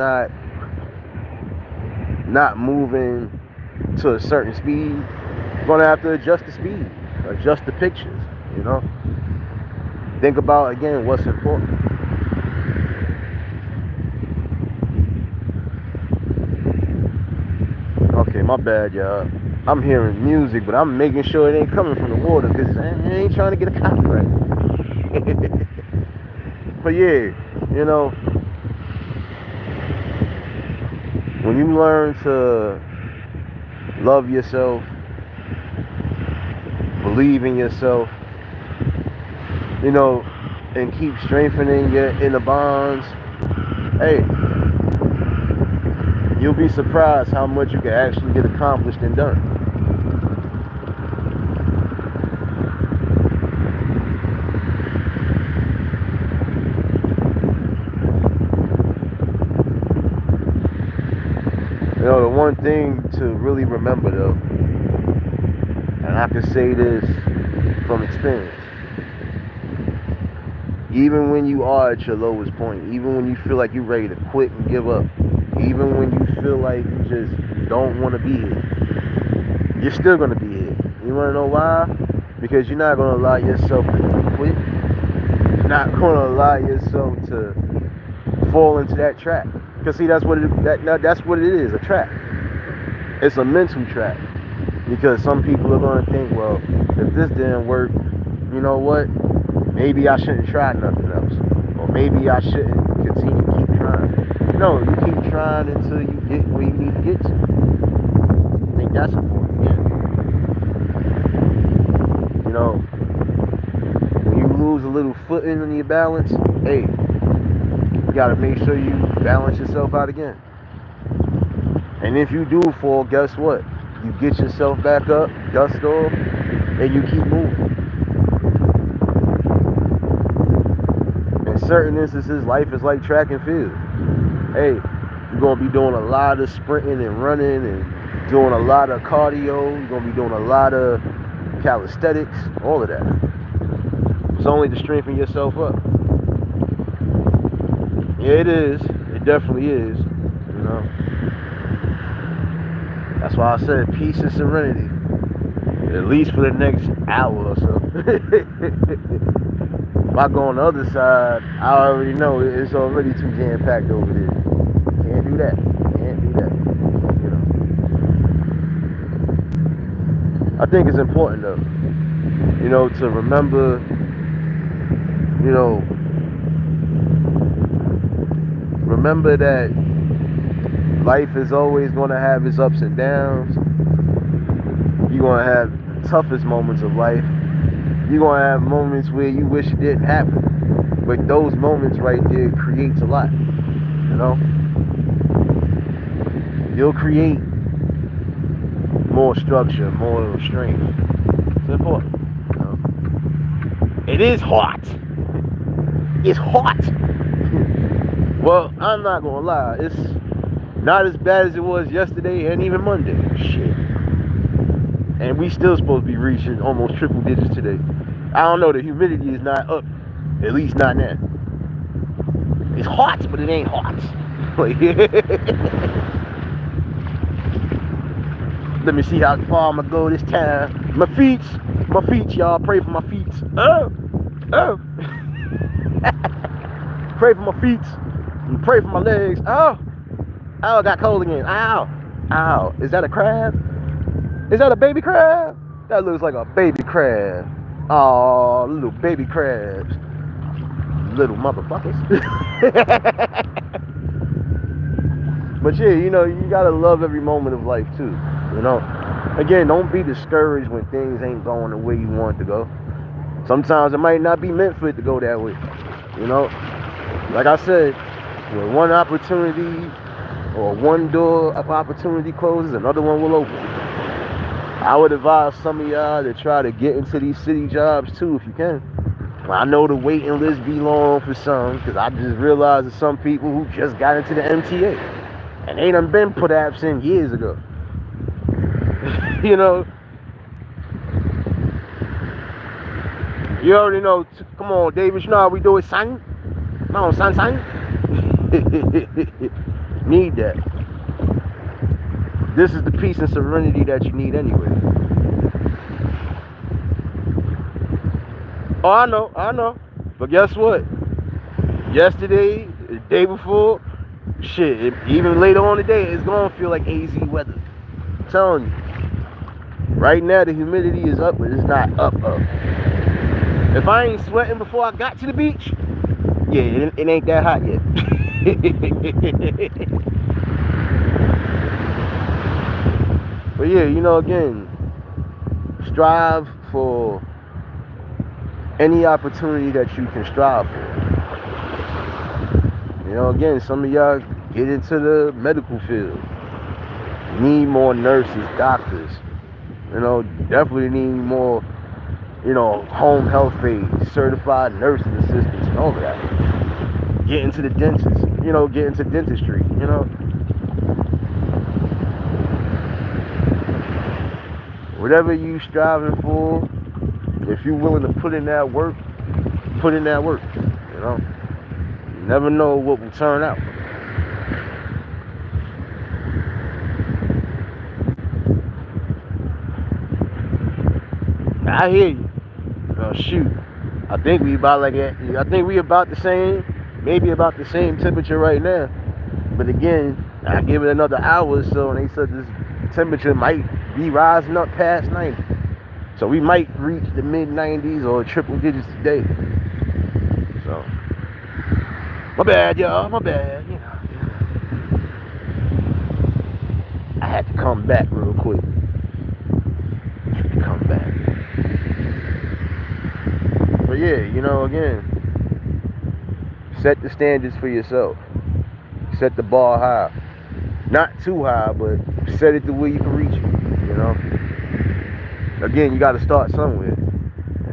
not moving to a certain speed, you're going to have to adjust the speed, adjust the pictures, Think about, again, what's important. Okay, my bad, y'all. I'm hearing music, but I'm making sure it ain't coming from the water because I ain't trying to get a copyright. But yeah, when you learn to love yourself, believe in yourself, and keep strengthening your inner bonds, hey, you'll be surprised how much you can actually get accomplished and done. The one thing to really remember though, and I can say this from experience, even when you are at your lowest point, even when you feel like you're ready to quit and give up, even when you feel like you just don't want to be here, you're still going to be here. You want to know why? Because you're not going to allow yourself to quit. You're not going to allow yourself to fall into that trap. Because see, that's what it is, a trap. It's a mental trap. Because some people are going to think, well, if this didn't work, you know what? Maybe I shouldn't try nothing else. Or maybe I shouldn't continue to keep trying. No, you keep trying until you get where you need to get to. I think that's important. Yeah. When you lose a little footing in your balance, hey, you got to make sure you balance yourself out again. And if you do fall, guess what? You get yourself back up, dust off, and you keep moving. In certain instances, life is like track and field. Hey, you're going to be doing a lot of sprinting and running and doing a lot of cardio. You're going to be doing a lot of calisthenics, all of that. It's only to strengthen yourself up. Yeah, it is. It definitely is. That's why I said peace and serenity. At least for the next hour or so. If I go on the other side, I already know it's already too jam-packed over there. Can't do that. I think it's important though, to remember, remember that life is always going to have its ups and downs. You're going to have the toughest moments of life. You're going to have moments where you wish it didn't happen. But those moments right there creates a lot. You'll create more structure, more strength. It's important. It is hot. It's hot. Well, I'm not going to lie. It's not as bad as it was yesterday and even Monday. Shit. And we still supposed to be reaching almost triple digits today. I don't know, the humidity is not up. At least not now. It's hot, but it ain't hot. Let me see how far I'm gonna go this time. My feet, y'all. Pray for my feet. Oh. Pray for my feet. And pray for my legs. Oh, I got cold again. Ow. Is that a crab? Is that a baby crab? That looks like a baby crab. Oh, little baby crabs. Little motherfuckers. But yeah, you gotta love every moment of life too. Again, don't be discouraged when things ain't going the way you want it to go. Sometimes it might not be meant for it to go that way. Like I said, when one opportunity or one door of opportunity closes, another one will open. I would advise some of y'all to try to get into these city jobs too if you can. I know the waiting list be long for some, because I just realized that some people who just got into the MTA and they done been put apps in years ago. You already know. Come on, David, you know how we do it, son? Come on, son. Need that. This is the peace and serenity that you need anyway. Oh, I know. But guess what? Yesterday, the day before, shit, even later on today, it's gonna feel like AZ weather. I'm telling you. Right now, the humidity is up, but it's not up. If I ain't sweating before I got to the beach, yeah, it ain't that hot yet. But yeah, again, strive for any opportunity that you can strive for. Again, some of y'all get into the medical field. Need more nurses, doctors. Definitely need more, home health aides, certified nursing assistants, and all of that. Get into the dentist, get into dentistry, Whatever you striving for, if you're willing to put in that work, put in that work. You know, you never know what will turn out. I hear you. Shoot, I think we about the same, maybe about the same temperature right now. But again, I give it another hour or so, and they said this temperature might be rising up past 90. So we might reach the mid 90s or triple digits today. So, my bad, y'all. My bad. You know, I had to come back real quick. Come back. But yeah, you know, again, set the standards for yourself. Set the bar high. Not too high, but set it to where you can reach it, you know. Again, you got to start somewhere.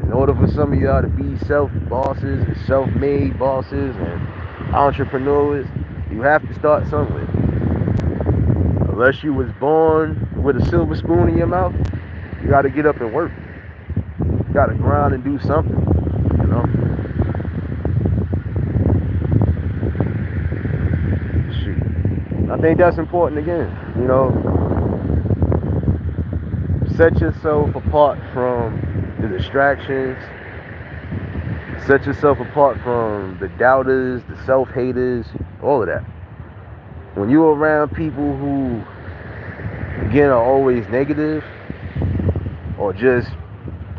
In order for some of y'all to be self-bosses and self-made bosses and entrepreneurs, you have to start somewhere. Unless you was born with a silver spoon in your mouth, you got to get up and work. You got to grind and do something, you know. Shoot. I think that's important again, you know. Set yourself apart from the distractions. Set yourself apart from the doubters, the self-haters, all of that. When you're around people who, again, are always negative, or just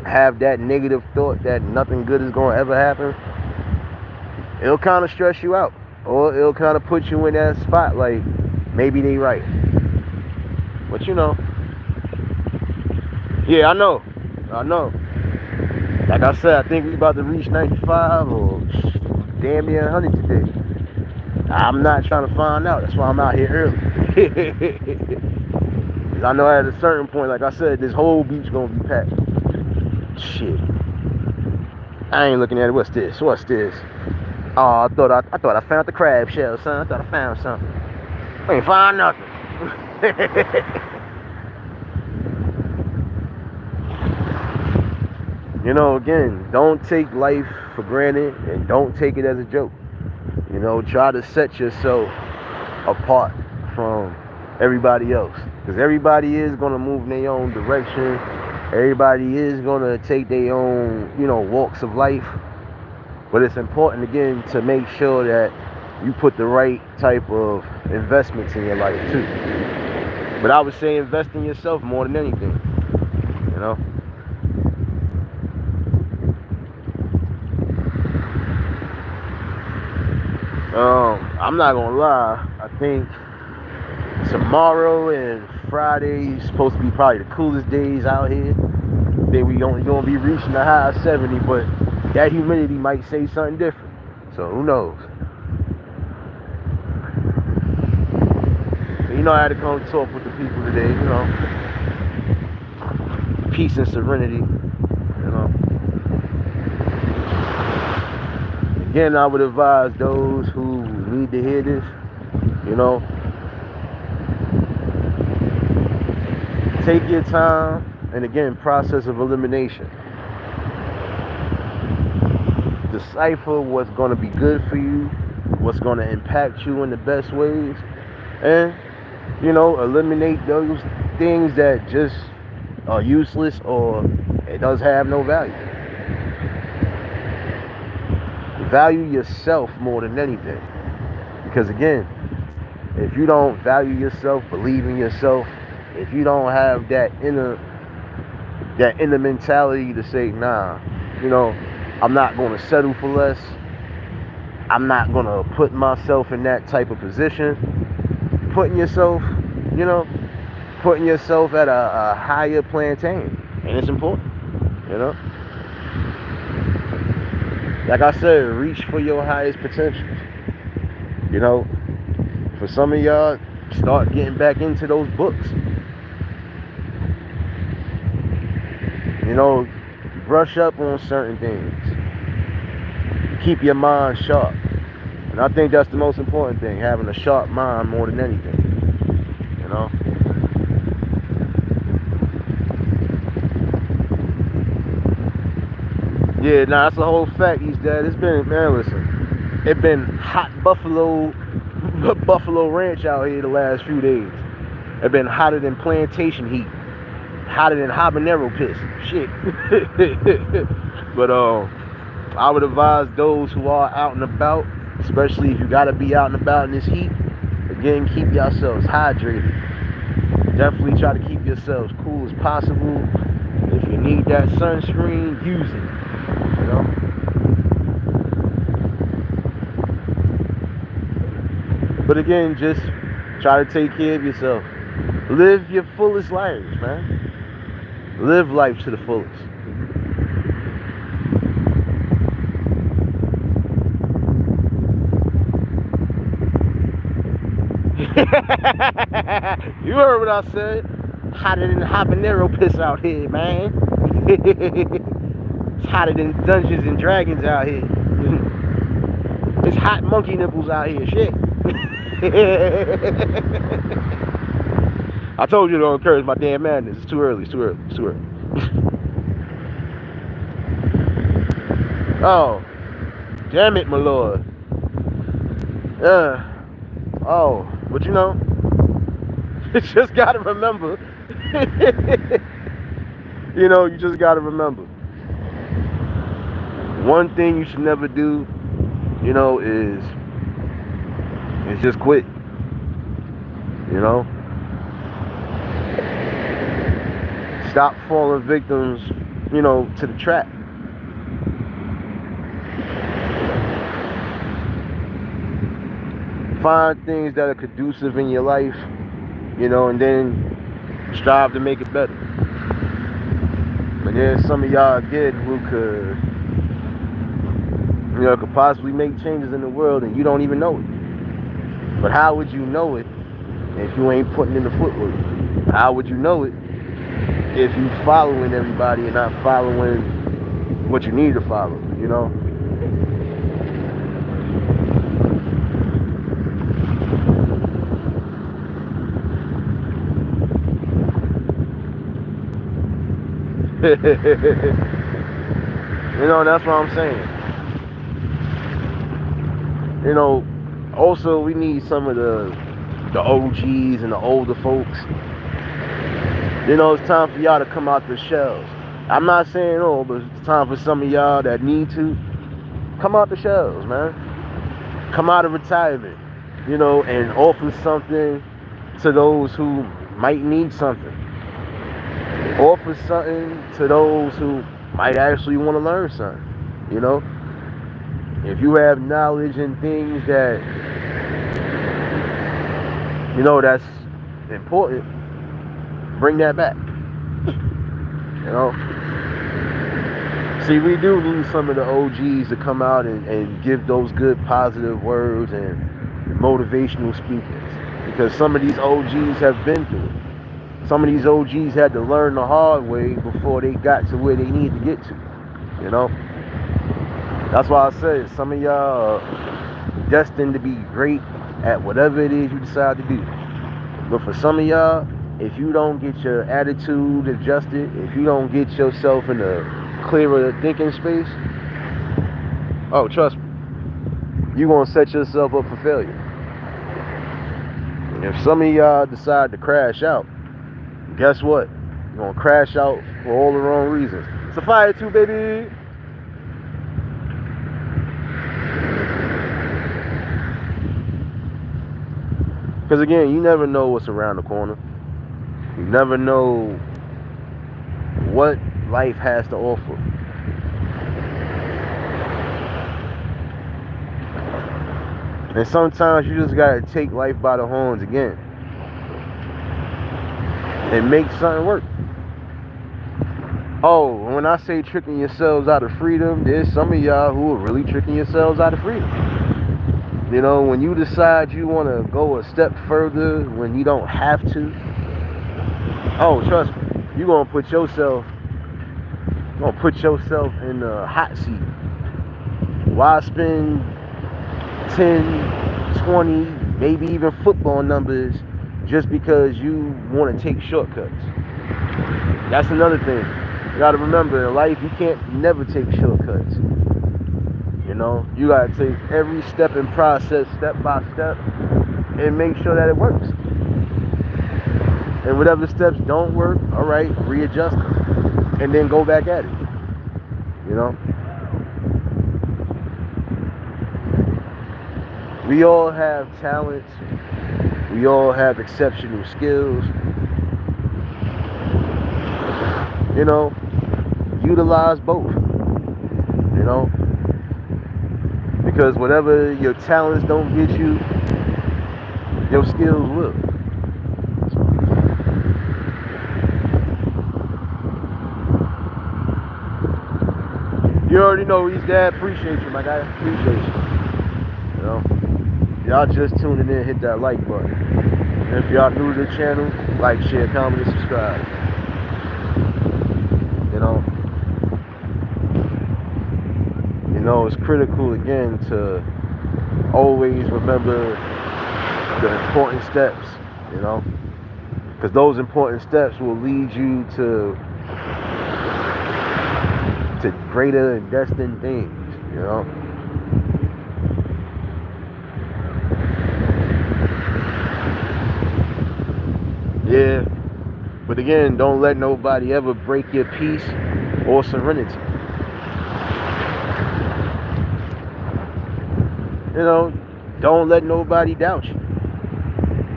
have that negative thought that nothing good is going to ever happen, it'll kind of stress you out, or it'll kind of put you in that spot like maybe they right. But you know, yeah, I know. Like I said, I think we about to reach 95 or damn near 100 today. I'm not trying to find out. That's why I'm out here early. Because I know at a certain point, like I said, this whole beach gonna be packed. Shit. I ain't looking at it. What's this? Oh, I thought I found the crab shell, son. I thought I found something. I ain't find nothing. You know, again, don't take life for granted and don't take it as a joke. You know, try to set yourself apart from everybody else. Because everybody is going to move in their own direction. Everybody is going to take their own, you know, walks of life. But it's important, again, to make sure that you put the right type of investments in your life, too. But I would say invest in yourself more than anything, you know. I'm not gonna lie, I think tomorrow and Friday is supposed to be probably the coolest days out here. I think we only gonna be reaching the high of 70, but that humidity might say something different. So who knows? So, you know, I had to come talk with the people today, you know. Peace and serenity, you know. Again, I would advise those who need to hear this, you know, take your time, and again, process of elimination. Decipher what's going to be good for you, what's going to impact you in the best ways, and, you know, eliminate those things that just are useless or it does have no value. Value yourself more than anything. Because again, if you don't value yourself, believe in yourself, if you don't have that inner mentality to say, nah, you know, I'm not going to settle for less. I'm not going to put myself in that type of position. Putting yourself at a higher plantain. And it's important, you know. Like I said, reach for your highest potential. You know, for some of y'all, start getting back into those books. You know, brush up on certain things. Keep your mind sharp. And I think that's the most important thing, having a sharp mind more than anything. You know? Yeah, nah, that's a whole fact, East Dad. It's been, man, listen, it been hot Buffalo Ranch out here the last few days. It been hotter than plantation heat, hotter than habanero piss. Shit. But I would advise those who are out and about, especially if you gotta be out and about in this heat, again, keep yourselves hydrated. Definitely try to keep yourselves cool as possible. If you need that sunscreen, use it. You know? But again, just try to take care of yourself. Live your fullest life, man. Live life to the fullest. You heard what I said. Hotter than habanero piss out here, man. It's hotter than Dungeons and Dragons out here. It's hot monkey nipples out here, shit. I told you to don't encourage my damn madness. It's too early. Oh, damn it, my lord. Oh, but you know, you just gotta remember. You just gotta remember. One thing you should never do, is just quit. Stop falling victims, to the trap. Find things that are conducive in your life, and then strive to make it better. And there's some of y'all again who could possibly make changes in the world and you don't even know it. But how would you know it if you ain't putting in the footwork? How would you know it if you following everybody and not following what you need to follow, That's what I'm saying. Also we need some of the OGs and the older folks. It's time for y'all to come out the shells. I'm not saying but it's time for some of y'all that need to come out the shells, man. Come out of retirement, and offer something to those who might need something. Offer something to those who might actually want to learn something, If you have knowledge and things that, that's important, bring that back. See, we do need some of the OGs to come out and give those good positive words and motivational speakers. Because some of these OGs have been through it. Some of these OGs had to learn the hard way before they got to where they need to get to. That's why I said some of y'all are destined to be great at whatever it is you decide to do. But for some of y'all, if you don't get your attitude adjusted, if you don't get yourself in a clearer thinking space, oh, trust me, you're going to set yourself up for failure. And if some of y'all decide to crash out, guess what? You're going to crash out for all the wrong reasons. It's a fire too, baby. Because again, you never know what's around the corner. You never know what life has to offer. And sometimes you just gotta take life by the horns again and make something work. Oh, when I say tricking yourselves out of freedom, there's some of y'all who are really tricking yourselves out of freedom. When you decide you want to go a step further when you don't have to, oh, trust me, you're going to put yourself in the hot seat. Why spend 10, 20, maybe even football numbers just because you want to take shortcuts? That's another thing. You gotta remember, in life, you never take shortcuts. You know, you gotta take every step in process, step by step, and make sure that it works. And whatever steps don't work, all right, readjust them, and then go back at it. You know, we all have talents. We all have exceptional skills. You know, utilize both. You know, because whatever your talents don't get you, your skills will. You already know he's dad. Appreciate you, my guy. Appreciate you. You know, y'all just tuning in, hit that like button. And if y'all new to the channel, like, share, comment, and subscribe. You know, it's critical again to always remember the important steps. You know, because those important steps will lead you to greater and destined things, you know. Yeah, but again, don't let nobody ever break your peace or serenity. You know, don't let nobody doubt you.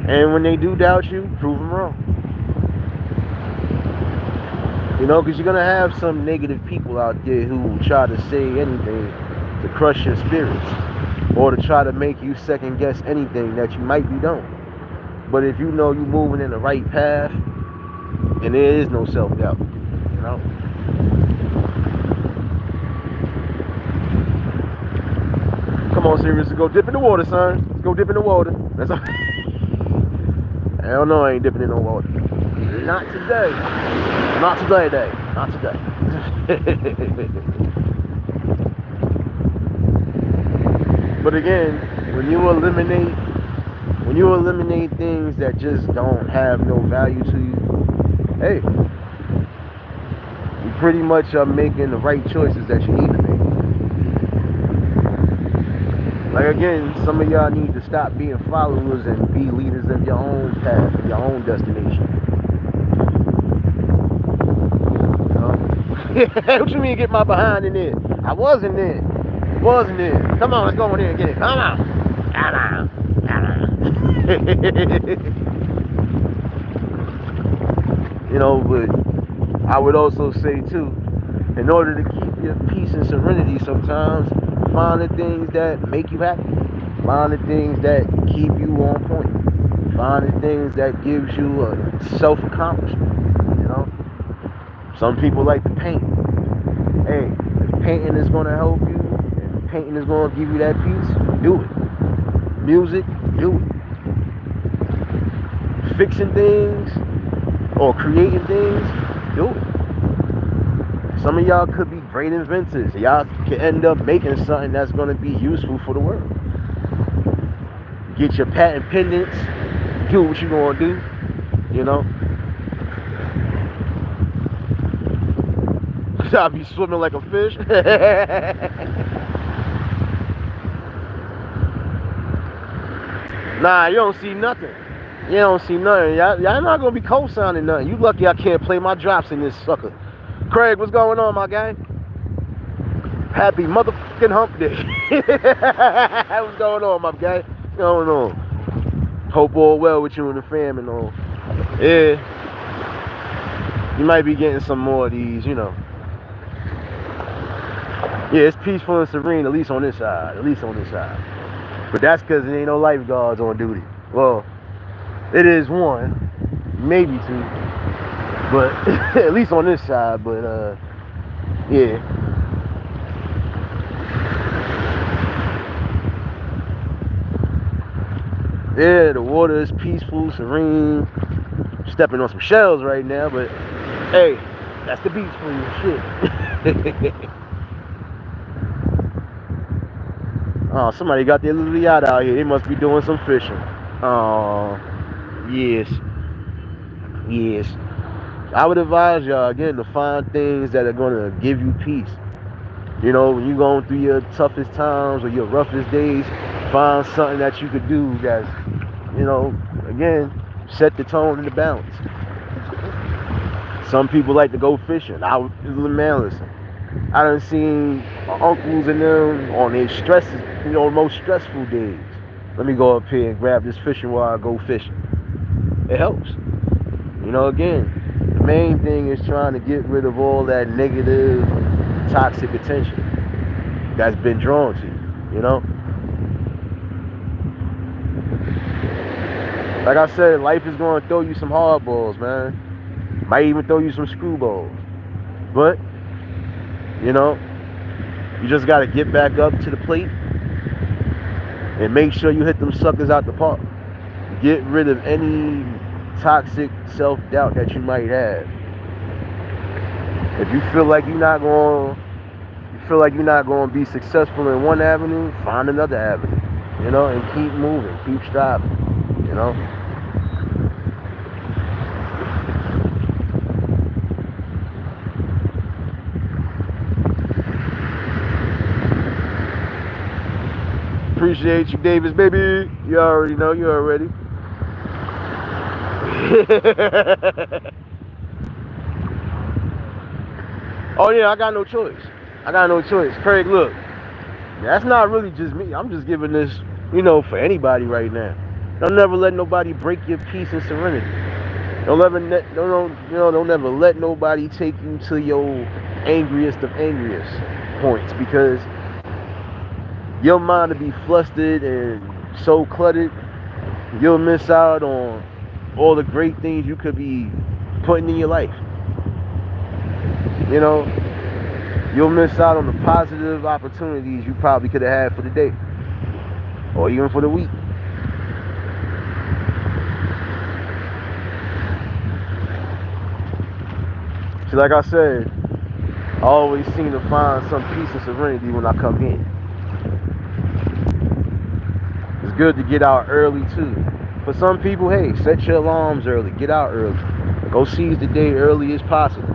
And when they do doubt you, prove them wrong. You know, because you're going to have some negative people out there who will try to say anything to crush your spirits or to try to make you second guess anything that you might be doing. But if you know you're moving in the right path, and there is no self-doubt, you know. Come on, serious, go dip in the water, son. Let's go dip in the water. That's all. Hell no, I ain't dipping in no water. Not today. Not today, Dave. Not today. But again, when you eliminate things that just don't have no value to you, hey, you pretty much are making the right choices that you need to make. Like again, some of y'all need to stop being followers and be leaders of your own path, your own destination. What you mean get my behind in there? I wasn't there. Wasn't there. Come on, let's go in there and get it. Come on. Come on. Come on. You know, but I would also say too, in order to keep your peace and serenity, sometimes find the things that make you happy. Find the things that keep you on point. Find the things that gives you a self-accomplishment. You know? Some people like to paint. Hey, if painting is going to help you, and painting is going to give you that peace, do it. Music, do it. Fixing things or creating things, do it. Some of y'all could be great inventors. Y'all could end up making something that's going to be useful for the world. Get your patent pendants, do what you're going to do, you know. I'll be swimming like a fish. Nah, you don't see nothing. You don't see nothing. Y'all not going to be co-signing nothing. You lucky I can't play my drops in this sucker. Craig, what's going on, my guy? Happy motherfucking hump day. What's going on, my guy? What's going on? Hope all well with you and the fam and all. Yeah. You might be getting some more of these, you know. Yeah, it's peaceful and serene, at least on this side. At least on this side. But that's because there ain't no lifeguards on duty. Well, it is one, maybe two. But at least on this side, but yeah. Yeah, the water is peaceful, serene. Stepping on some shells right now, but hey, that's the beach for you, shit. Oh, somebody got their little yacht out here. They must be doing some fishing. Oh, yes. Yes. I would advise y'all again to find things that are gonna give you peace. You know, when you're going through your toughest times or your roughest days, find something that you could do that's, you know, again, set the tone and the balance. Some people like to go fishing. Man, listen, I done seen uncles and them on their stresses, most stressful days. Let me go up here and grab this fishing while I go fishing. It helps. Again, the main thing is trying to get rid of all that negative, toxic attention that's been drawn to you, Like I said, life is going to throw you some hardballs, man. Might even throw you some screwballs. But, you just got to get back up to the plate and make sure you hit them suckers out the park. Get rid of any toxic self-doubt that you might have. If you feel like you're not going to be successful in one avenue, find another avenue, and keep moving, keep striving, Appreciate you, Davis, baby. You already know, you already. Oh yeah, I got no choice. Craig, look, that's not really just me. I'm just giving this, for anybody right now. Don't never let nobody break your peace and serenity. Don't never let nobody take you to your angriest of angriest points, because your mind will be flustered and so cluttered, you'll miss out on all the great things you could be putting in your life. You'll miss out on the positive opportunities you probably could have had for the day or even for the week. See, like I said, I always seem to find some peace and serenity when I come in. It's good to get out early too. For some people, hey, set your alarms early, get out early, go seize the day early as possible,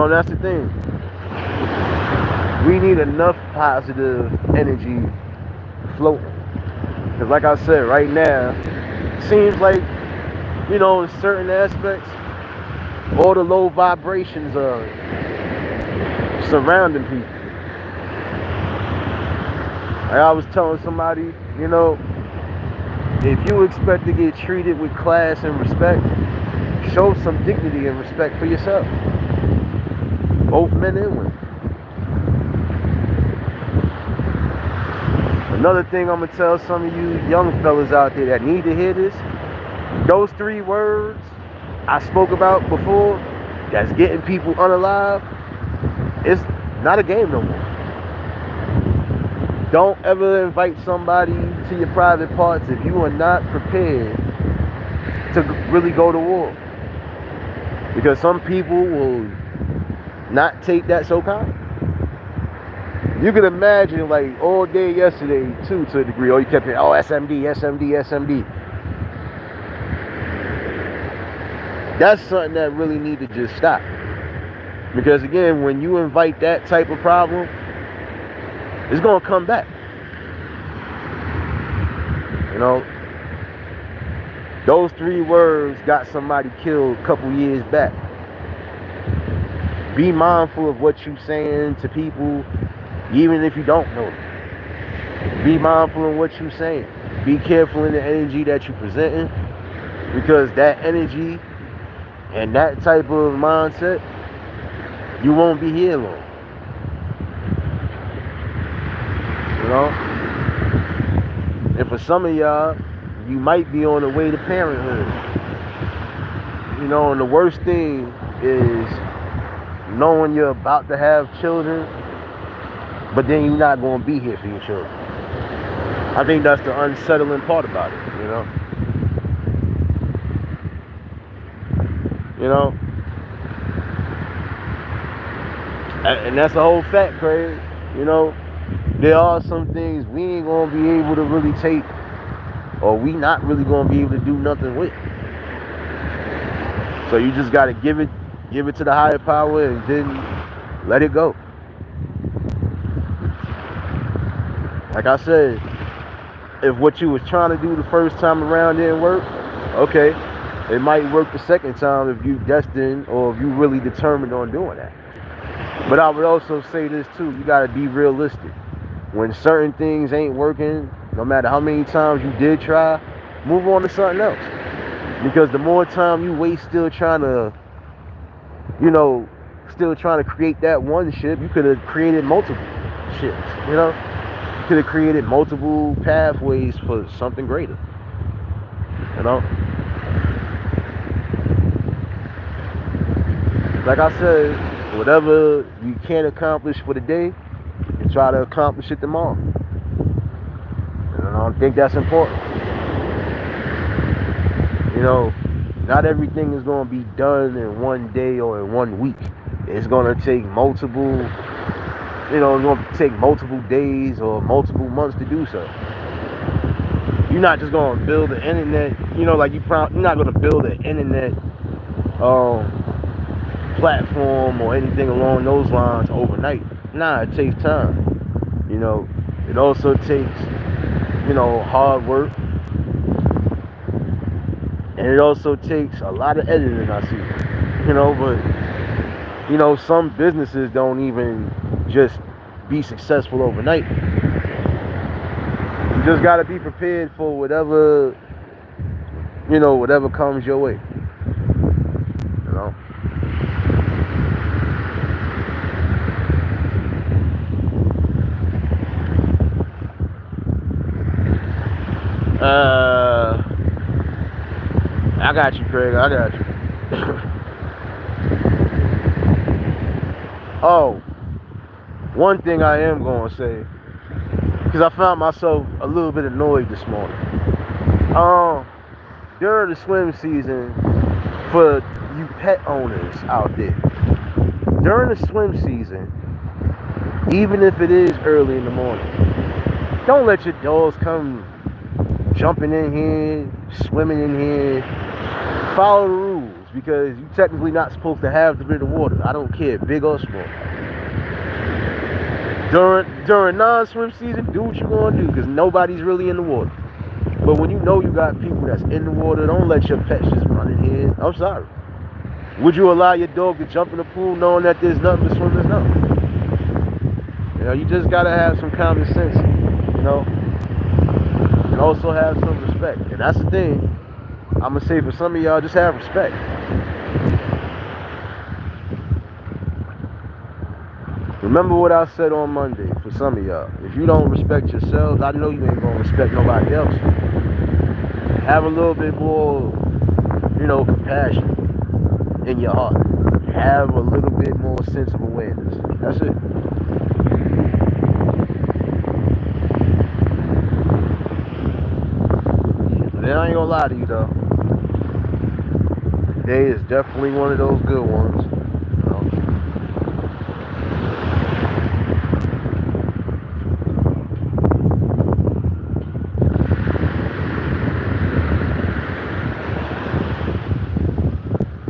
And that's the thing. We need enough positive energy floating. Because like I said, right now, it seems like, in certain aspects, all the low vibrations are surrounding people. Like I was telling somebody, if you expect to get treated with class and respect, show some dignity and respect for yourself. Both men and women. Another thing I'm going to tell some of you young fellas out there that need to hear this, those 3 words I spoke about before, that's getting people unalive, it's not a game no more. Don't ever invite somebody to your private parts if you are not prepared to really go to war. Because some people will not take that so kind. You can imagine, like, all day yesterday, too, to a degree. You kept hearing, SMD, SMD, SMD. That's something that really need to just stop. Because, again, when you invite that type of problem, it's going to come back. Those 3 words got somebody killed a couple years back. Be mindful of what you're saying to people, even if you don't know them. Be mindful of what you're saying. Be careful in the energy that you're presenting, because that energy and that type of mindset, you won't be here long. And for some of y'all, you might be on the way to parenthood. And the worst thing is knowing you're about to have children, but then you're not going to be here for your children. I think that's the unsettling part about it, And that's the whole fact, Craig. there are some things we ain't gonna be able to really take, or we not really gonna be able to do nothing with. So you just gotta give it to the higher power and then let it go. Like I said, if what you was trying to do the first time around didn't work, okay, it might work the second time if you destined or if you really determined on doing that. But I would also say this too, you gotta be realistic. When certain things ain't working, no matter how many times you did try, move on to something else. Because the more time you waste still trying to, create that one ship, you could have created multiple ships, could have created multiple pathways for something greater, Like I said, whatever you can't accomplish for the day, you try to accomplish it tomorrow. And I don't think that's important. Not everything is going to be done in one day or in 1 week. It's going to take multiple, it's going to take multiple days or multiple months to do so. You're not just going to build the internet, you're not going to build an internet platform or anything along those lines overnight. Nah, it takes time. It also takes, hard work. And it also takes a lot of editing, I see. But some businesses don't even just be successful overnight. You just gotta be prepared for whatever comes your way. I got you, Craig. I got you. Oh, one thing I am going to say, because I found myself a little bit annoyed this morning. During the swim season, for you pet owners out there, during the swim season, even if it is early in the morning, don't let your dogs come jumping in here, swimming in here. Follow the rules, because you're technically not supposed to have the bit of water. I don't care, big or small. During non-swim season, do what you're gonna do, because nobody's really in the water. But when you know you got people that's in the water, don't let your pets just run in here. I'm sorry. Would you allow your dog to jump in the pool knowing that there's nothing to swim? There's nothing. You just gotta have some common sense, and also have some respect. And that's the thing. I'm gonna say for some of y'all, just have respect. Remember what I said on Monday for some of y'all. If you don't respect yourselves, I know you ain't gonna respect nobody else. Have a little bit more, compassion in your heart. Have a little bit more sense of awareness. That's it. Then I ain't gonna lie to you though. Today is definitely one of those good ones.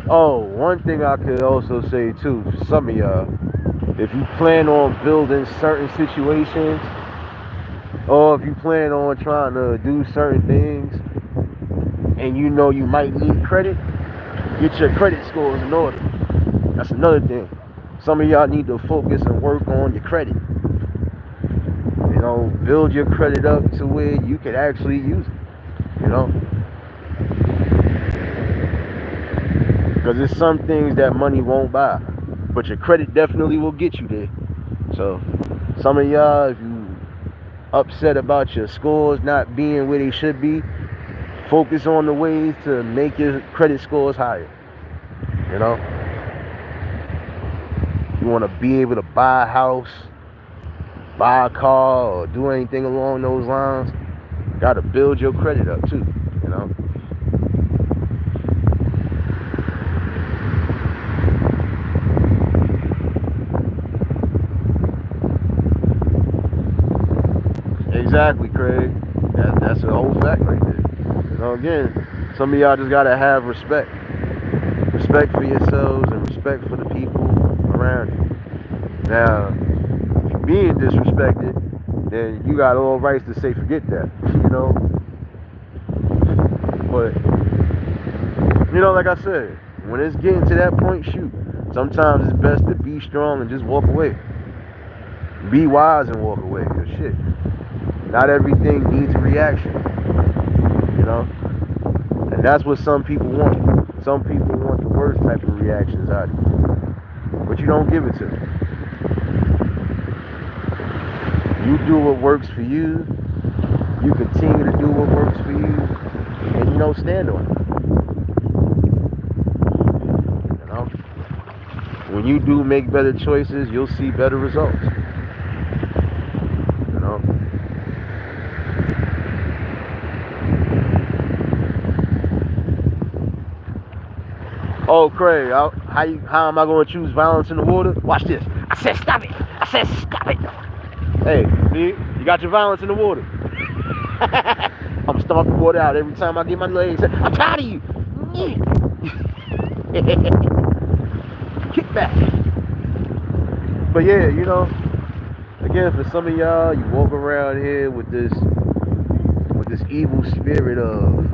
Oh, one thing I could also say too, for some of y'all, if you plan on building certain situations, or if you plan on trying to do certain things, and you might need credit, get your credit scores in order. That's another thing. Some of y'all need to focus and work on your credit. Build your credit up to where you can actually use it. Because there's some things that money won't buy, but your credit definitely will get you there. So some of y'all, if you upset about your scores not being where they should be, focus on the ways to make your credit scores higher. You want to be able to buy a house, buy a car, or do anything along those lines, you got to build your credit up too. Exactly, Craig. That's a whole fact right there. You know, again, some of y'all just gotta have respect. Respect for yourselves and respect for the people around you. Now, if you're being disrespected, then you got all rights to say forget that. You know? But like I said, when it's getting to that point, shoot. Sometimes it's best to be strong and just walk away. Be wise and walk away. Cause shit, not everything needs a reaction. You know? And that's what some people want. Some people want the worst type of reactions out of you. But you don't give it to them. You do what works for you. You continue to do what works for you. And stand on it. You know? When you do make better choices, you'll see better results. You know? Oh, Craig, how am I going to choose violence in the water? Watch this. I said stop it. I said stop it. Hey, see? You got your violence in the water. I'm stomping the water out every time I get my legs. I'm tired of you. Kick back. But yeah, again, for some of y'all, you walk around here with this evil spirit of,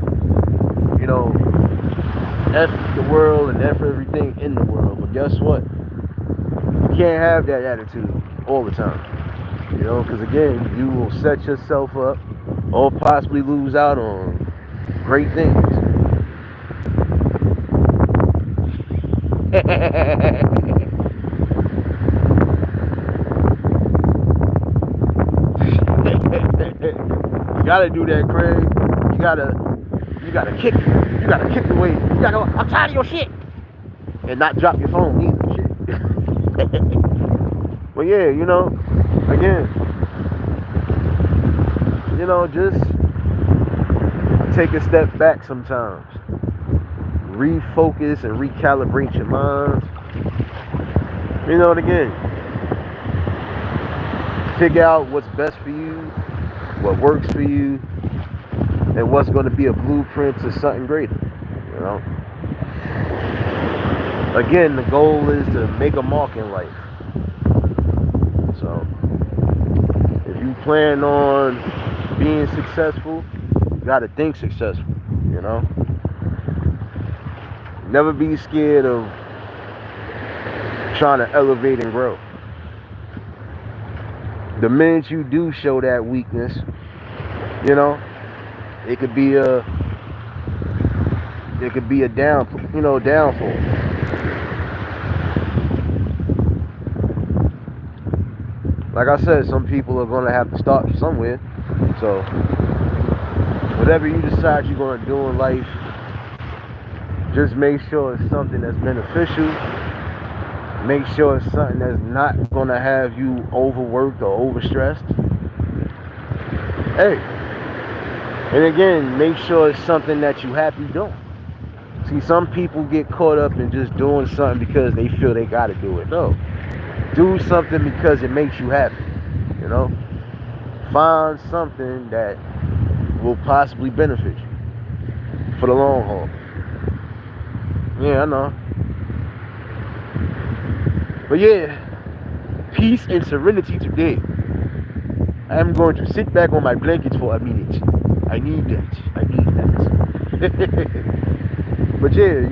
F the world and F everything in the world. But guess what? You can't have that attitude all the time. Because again, you will set yourself up or possibly lose out on great things. You gotta do that, Craig. You gotta kick the weight. You gotta go, I'm tired of your shit. And not drop your phone either, shit. But yeah, again, just take a step back sometimes. Refocus and recalibrate your mind. And again, figure out what's best for you, what works for you, and what's going to be a blueprint to something greater. Again, the goal is to make a mark in life. So, if you plan on being successful, you got to think successful. Never be scared of trying to elevate and grow. The minute you do show that weakness, it could be a downfall. Like I said, some people are going to have to start somewhere. So, whatever you decide you're going to do in life, just make sure it's something that's beneficial. Make sure it's something that's not going to have you overworked or overstressed. Hey. And again, make sure it's something that you're happy doing. See, some people get caught up in just doing something because they feel they got to do it. No. Do something because it makes you happy. Find something that will possibly benefit you for the long haul. Yeah, I know. But yeah, peace and serenity today. I am going to sit back on my blankets for a minute. I need that. But yeah,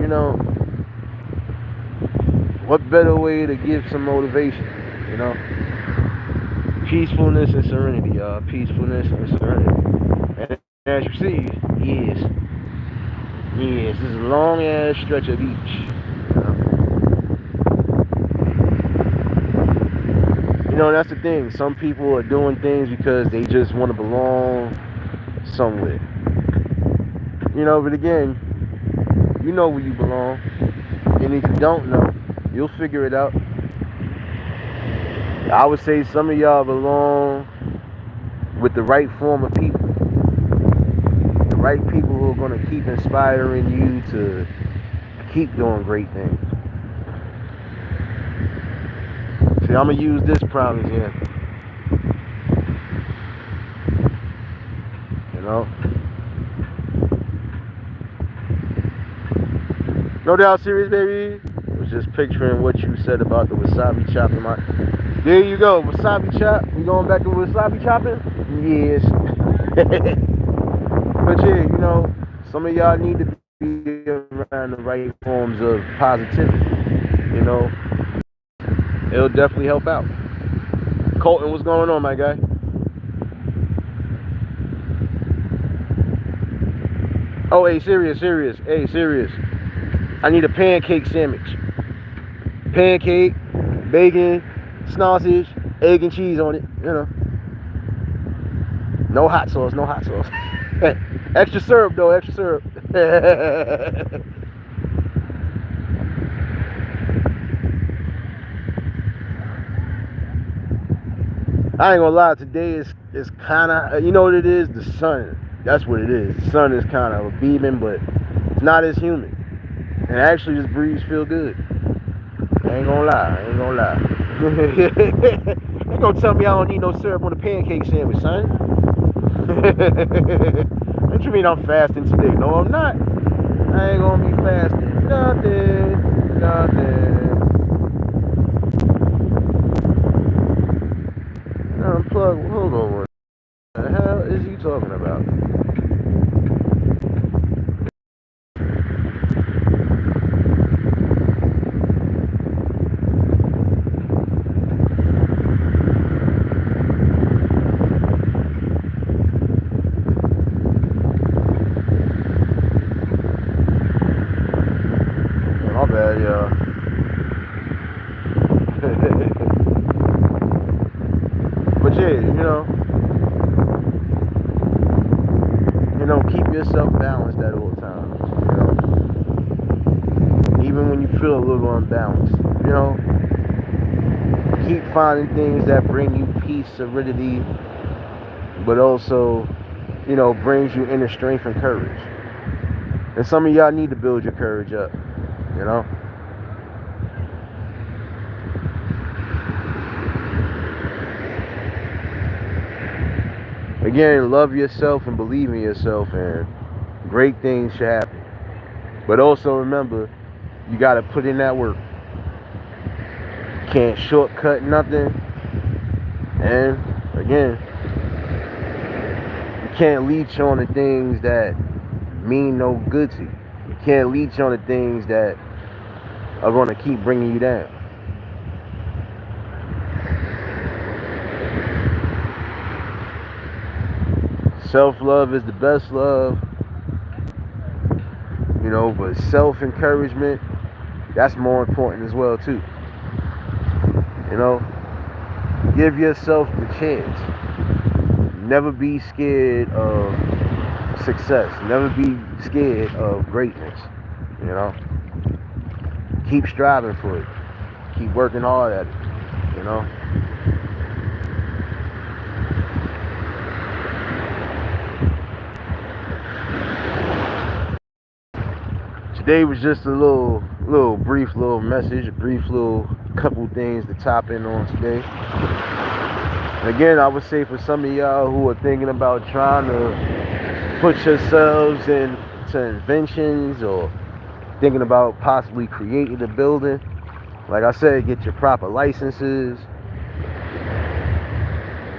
what better way to give some motivation, Peacefulness and serenity, y'all. Peacefulness and serenity. And as you see, yes, this is a long ass stretch of beach. That's the thing. Some people are doing things because they just want to belong somewhere. But again, you know where you belong. And if you don't know, you'll figure it out. I would say some of y'all belong with the right form of people. The right people who are going to keep inspiring you to keep doing great things. See, I'm going to use this prime example. you know. No doubt, serious baby. I was just picturing what you said about the wasabi chop in my. There you go, wasabi chop. We going back to wasabi chopping? Yes. But yeah, you know, some of y'all need to be around the right forms of positivity. You know, it'll definitely help out. Colton, what's going on, my guy? Oh, hey, serious. Hey, serious. I need a pancake sandwich. Pancake, bacon, sausage, egg and cheese on it. You know, no hot sauce. Extra syrup though, extra syrup. I ain't gonna lie. Today is kind of, you know what it is? The sun. That's what it is. The sun is kind of beaming, but it's not as humid. And actually, this breeze feel good. I ain't gonna lie. You gonna tell me I don't need no syrup on a pancake sandwich, son? What you mean I'm fasting today? No, I'm not. I ain't gonna be fasting. Nothing. Unplug. Hold on. What the hell is he talking about? My bad, y'all. But yeah, you know, keep yourself balanced at all times. You know, even when you feel a little unbalanced. You know, keep finding things that bring you peace, serenity, but also, you know, brings you inner strength and courage. And some of y'all need to build your courage up. You know. Again, love yourself and believe in yourself, and great things should happen. But also remember, you gotta put in that work. Can't shortcut nothing. And again, you can't leech on the things that mean no good to you. You can't leech on the things that are gonna keep bringing you down. Self-love is the best love, you know, but self-encouragement, that's more important as well too. You know, give yourself the chance. Never be scared of success. Never be scared of greatness. You know, keep striving for it. Keep working hard at it. You know. Today was just a brief little message, a brief little couple things to top in on today. Again, I would say for some of y'all who are thinking about trying to put yourselves into inventions or thinking about possibly creating a building, like I said, get your proper licenses,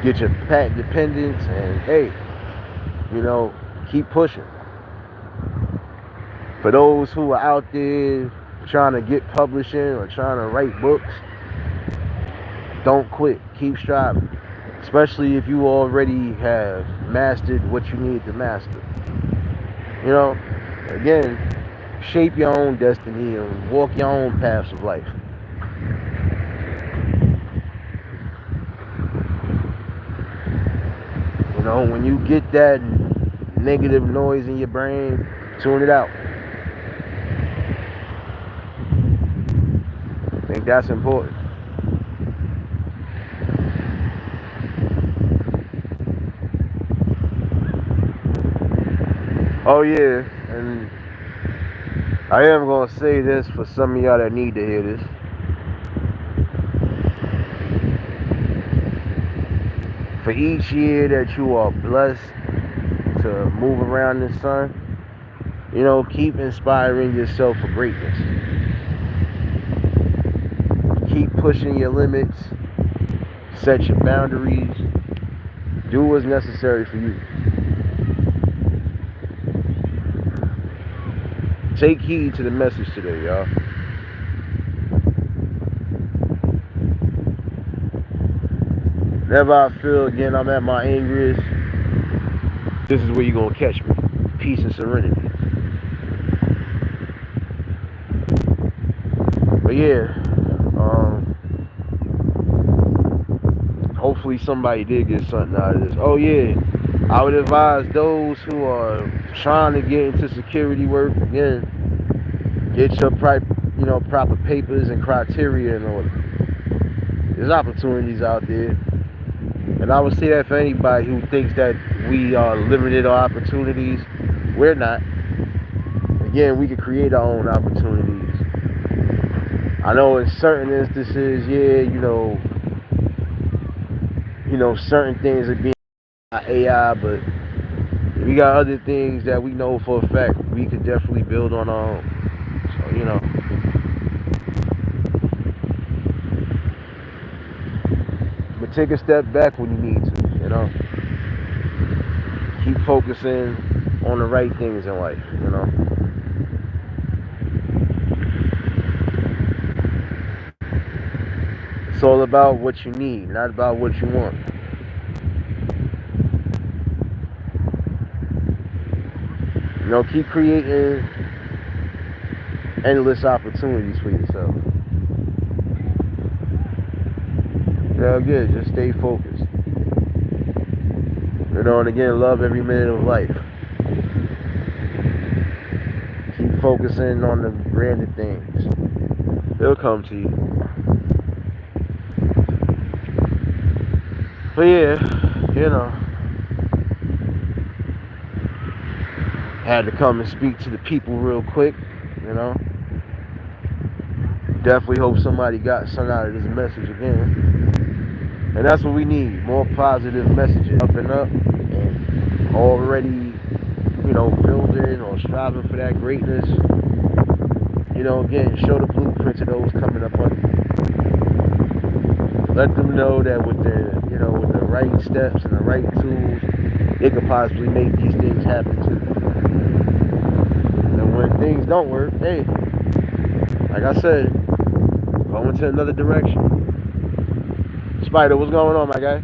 get your patent dependents, and hey, you know, keep pushing. For those who are out there trying to get publishing or trying to write books, don't quit. Keep striving. Especially if you already have mastered what you need to master. You know, again, shape your own destiny and walk your own paths of life. You know, when you get that negative noise in your brain, tune it out. I think that's important. Oh yeah, and I am going to say this for some of y'all that need to hear this. For each year that you are blessed to move around the sun. You know, keep inspiring yourself for greatness. Keep pushing your limits. Set your boundaries. Do what's necessary for you. Take heed to the message today, y'all. Whenever I feel again I'm at my angriest, this is where you're gonna catch me. Peace and serenity. But yeah, hopefully somebody did get something out of this. Oh yeah, I would advise those who are trying to get into security work, again, get your proper papers and criteria in order. There's opportunities out there. And I would say that for anybody who thinks that we are limited on opportunities, we're not. Again, we can create our own opportunities. I know in certain instances, yeah, certain things are being AI, but we got other things that we know for a fact we could definitely build on our own. So, but take a step back when you need to, Keep focusing on the right things in life, It's all about what you need, not about what you want. Keep creating endless opportunities for yourself. Again, just stay focused. And again, love every minute of life. Keep focusing on the grander things. They'll come to you. But yeah, had to come and speak to the people real quick, Definitely hope somebody got something out of this message again. And that's what we need, more positive messages. Up and up, and already, building or striving for that greatness. Again, show the blueprint to those coming up under you. Let them know that with the right steps and the right tools, they could possibly make these things happen too. And when things don't work, hey, like I said, go into another direction. Spider, what's going on, my guy?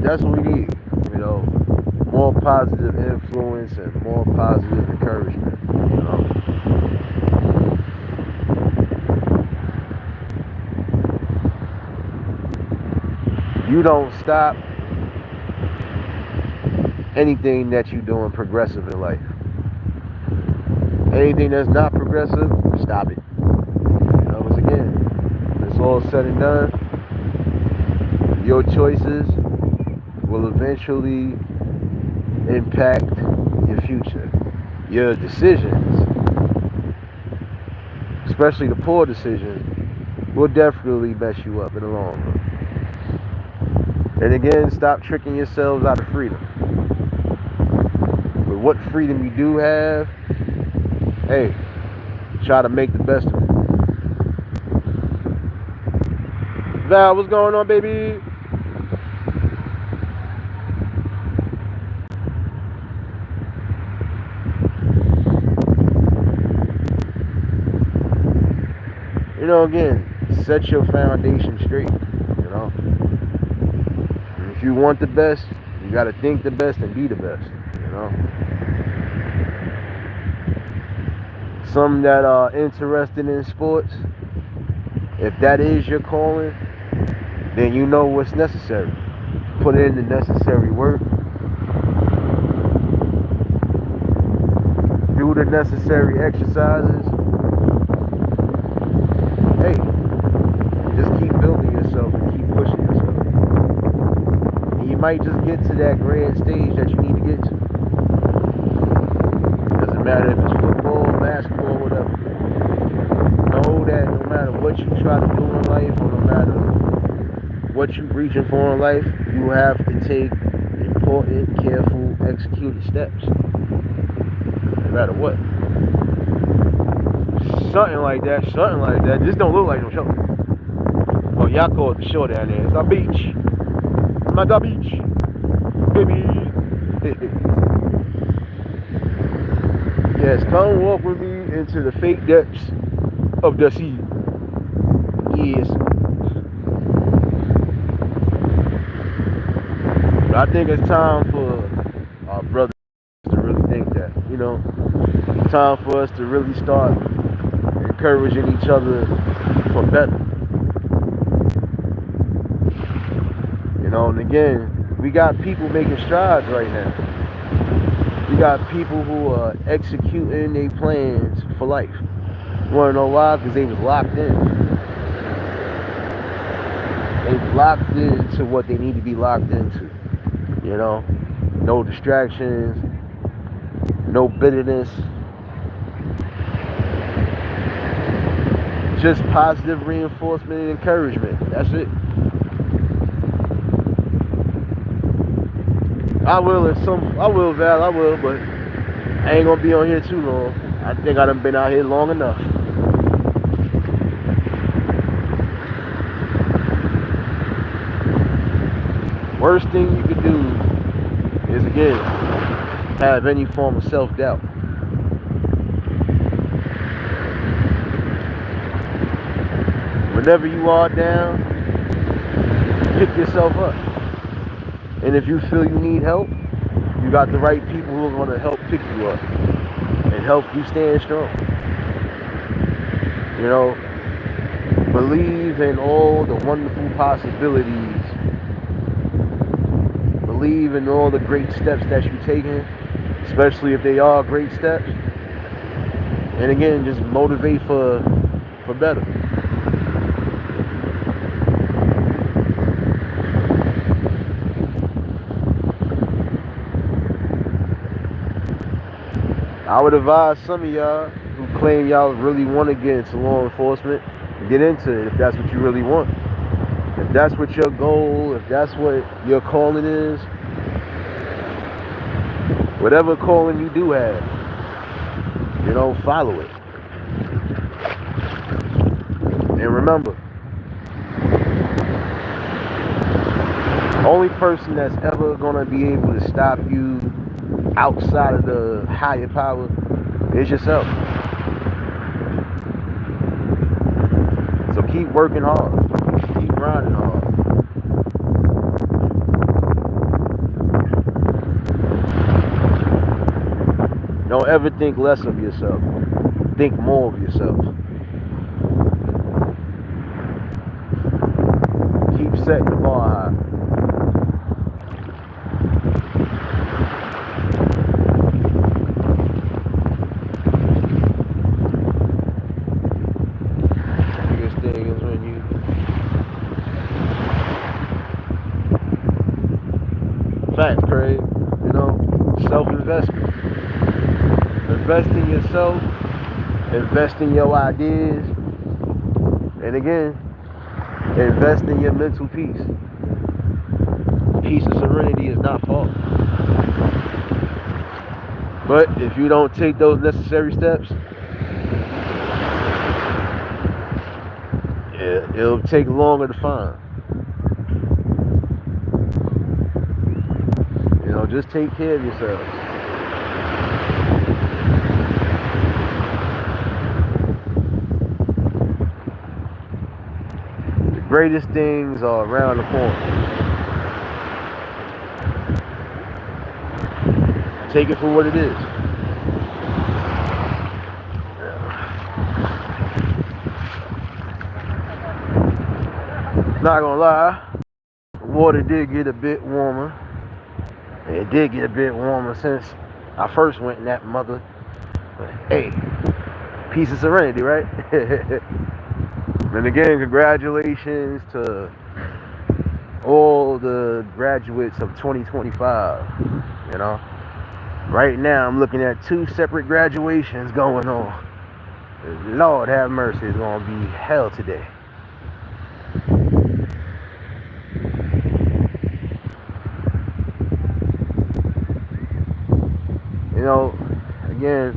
That's what we need, more positive influence and more positive encouragement, You don't stop anything that you're doing progressive in life. Anything that's not progressive, stop it. Once again, when it's all said and done, your choices will eventually impact your future. Your decisions, especially the poor decisions, will definitely mess you up in the long run. And again, stop tricking yourselves out of freedom. But what freedom you do have, hey, try to make the best of it. Val, what's going on, baby? Again, set your foundation straight, And if you want the best, you got to think the best and be the best, Some that are interested in sports, if that is your calling, then you know what's necessary. Put in the necessary work. Do the necessary exercises. Hey, just keep building. yourself and keep pushing yourself. And you might just get to that grand stage that you need to get to. Doesn't matter if it's football, basketball, whatever. Know that no matter what you try to do in life, or no matter what you're reaching for in life, you have to take important, careful, executed steps. No matter what. Something like that. This don't look like no show. Well, y'all call it the show down there. It's a beach. I'm at the beach. Baby. Yes, come walk with me into the fake depths of the sea. Yes. But I think it's time for our brothers to really think that, time for us to really start encouraging each other for better. And again, we got people making strides right now. We got people who are executing their plans for life. You wanna know why? Because they was locked in. They locked into what they need to be locked into. No distractions, no bitterness, just positive reinforcement and encouragement. That's it. I will, Val, but I ain't gonna be on here too long. I think I done been out here long enough. Worst thing you could do is, again, have any form of self-doubt. Whenever you are down, pick yourself up. And if you feel you need help, you got the right people who are going to help pick you up and help you stand strong. Believe in all the wonderful possibilities. Believe in all the great steps that you're taking, especially if they are great steps. And again, just motivate for better. I would advise some of y'all who claim y'all really want to get into law enforcement, get into it if that's what you really want. If that's what your goal, if that's what your calling is, whatever calling you do have, follow it. And remember, the only person that's ever going to be able to stop you outside of the higher power is yourself. So keep working hard. Keep grinding hard. Don't ever think less of yourself. Think more of yourself. Keep setting the bar high. Facts, Craig. Self-investment. Invest in yourself. Invest in your ideas. And again, invest in your mental peace. Peace and serenity is not false. But if you don't take those necessary steps, it'll take longer to find. Just take care of yourselves. The greatest things are around the corner. Take it for what it is. Not gonna lie, the water did get a bit warmer. It did get a bit warmer since I first went in that mother. But hey, peace and serenity, right? And again, congratulations to all the graduates of 2025. You know, right now I'm looking at 2 separate graduations going on. Lord have mercy, it's gonna be hell today. You know, again,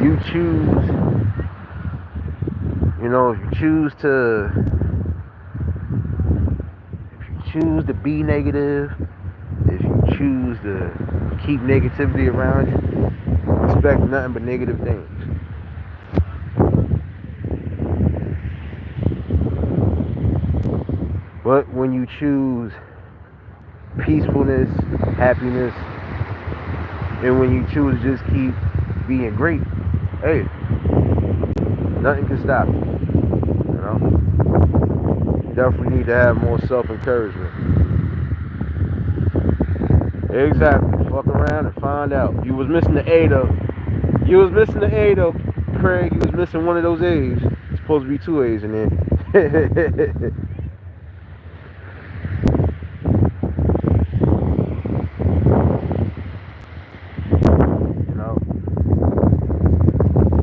you choose. You know, if you choose to be negative, if you choose to keep negativity around you, expect nothing but negative things. But when you choose peacefulness, happiness, and when you choose to just keep being great, hey, nothing can stop you. You know, you definitely need to have more self-encouragement. Exactly. Fuck around and find out. You was missing the A though. Craig. You was missing one of those A's. It's supposed to be 2 A's in there. You know,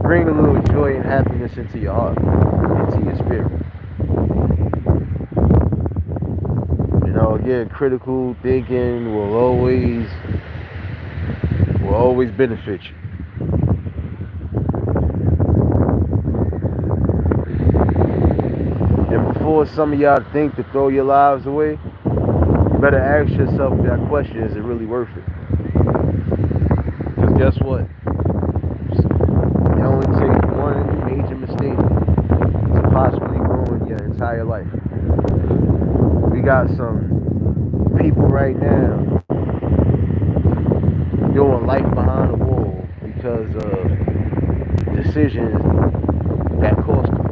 bring a little joy and happiness into your heart, into your spirit. You know, again, critical thinking will always benefit you. And before some of y'all think to throw your lives away, you better ask yourself that question: is it really worth it? Because guess what? It only takes one major mistake to possibly ruin your entire life. We got some people right now doing life behind the wall because of decisions that cost them.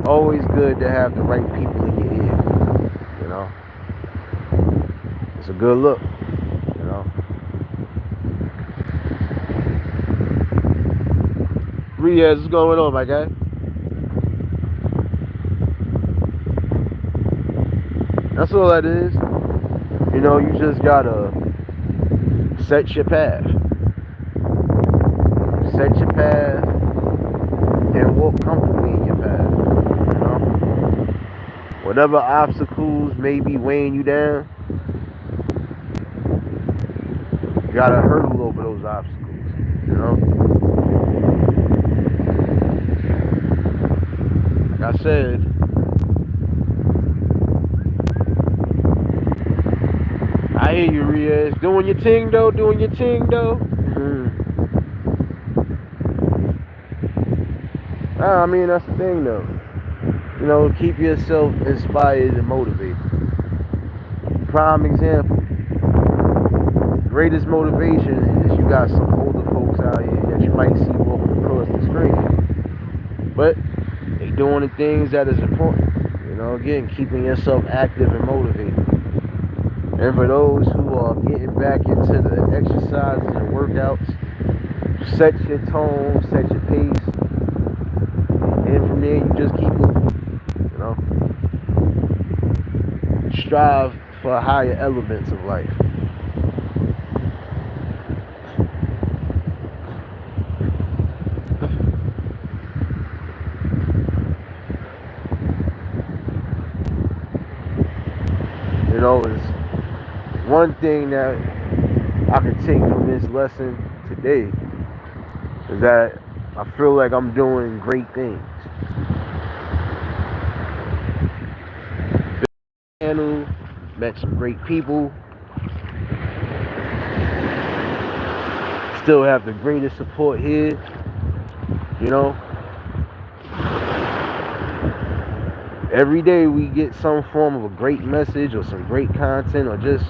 Always good to have the right people in your ear. You know, it's a good look. You know, Riaz, what's going on, my guy? That's all that is. You know, you just gotta set your path. Set your path and walk comfortably in your path. You know? Whatever obstacles may be weighing you down, you gotta hurdle over those obstacles. You know? Like I said, I hear you, Riaz. Doing your ting though. I mean, that's the thing though. You know, keep yourself inspired and motivated. Prime example. Greatest motivation is you got some older folks out here that you might see walking across the screen. But they doing the things that is important. You know, again, keeping yourself active and motivated. And for those who are getting back into the exercises and workouts, set your tone, set your pace, and from there you just keep moving. You know, strive for higher elements of life. You know, it's one thing that I can take from this lesson today is that I feel like I'm doing great things. Channel, met some great people. Still have the greatest support here. You know, every day we get some form of a great message or some great content or just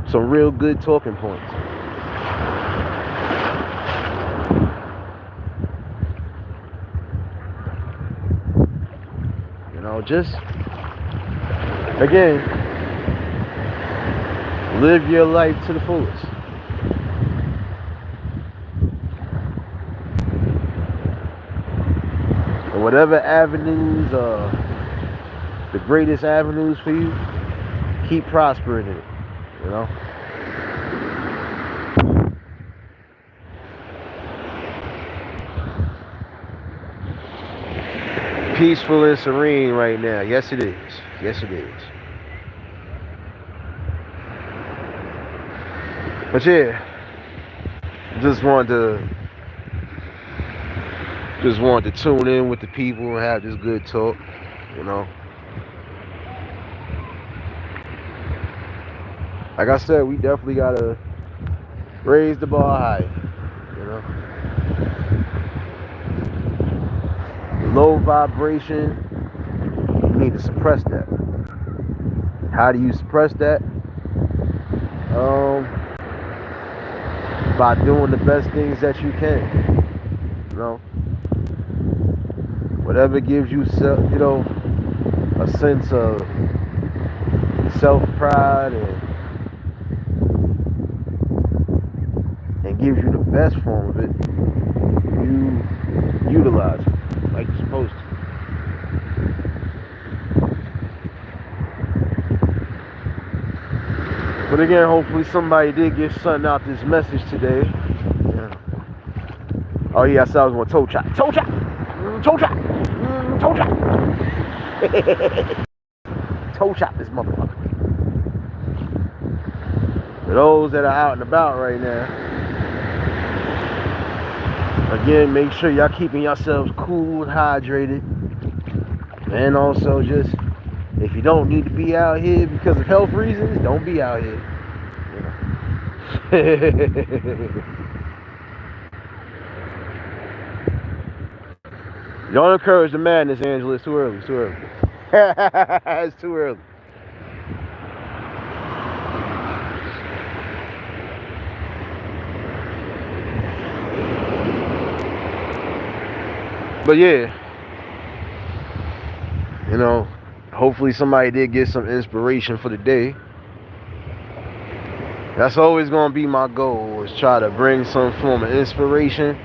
some real good talking points. You know, just again, live your life to the fullest. whatever avenues are the greatest avenues for you, keep prospering in it, you know. Peaceful and serene right now. Yes, it is. Yes, it is. But yeah, just wanted to tune in with the people and have this good talk, you know. Like I said, we definitely gotta raise the bar high, you know. Low vibration, you need to suppress that. How do you suppress that? By doing the best things that you can, you know. Whatever gives you, you know, a sense of self-pride and gives you the best form of it, you utilize it like you're supposed to. But again, hopefully somebody did get something out this message today. Yeah. Oh yeah, I said I was going to toe chop. Toe chop! Toe chop! Toe chop! Toe chop this motherfucker. For those that are out and about right now, again, make sure y'all keeping yourselves cool and hydrated. And also just, if you don't need to be out here because of health reasons, don't be out here. You know? Don't encourage the madness, Angela. It's too early. It's too early. It's too early. But yeah, you know, hopefully somebody did get some inspiration for the day. That's always going to be my goal, is try to bring some form of inspiration.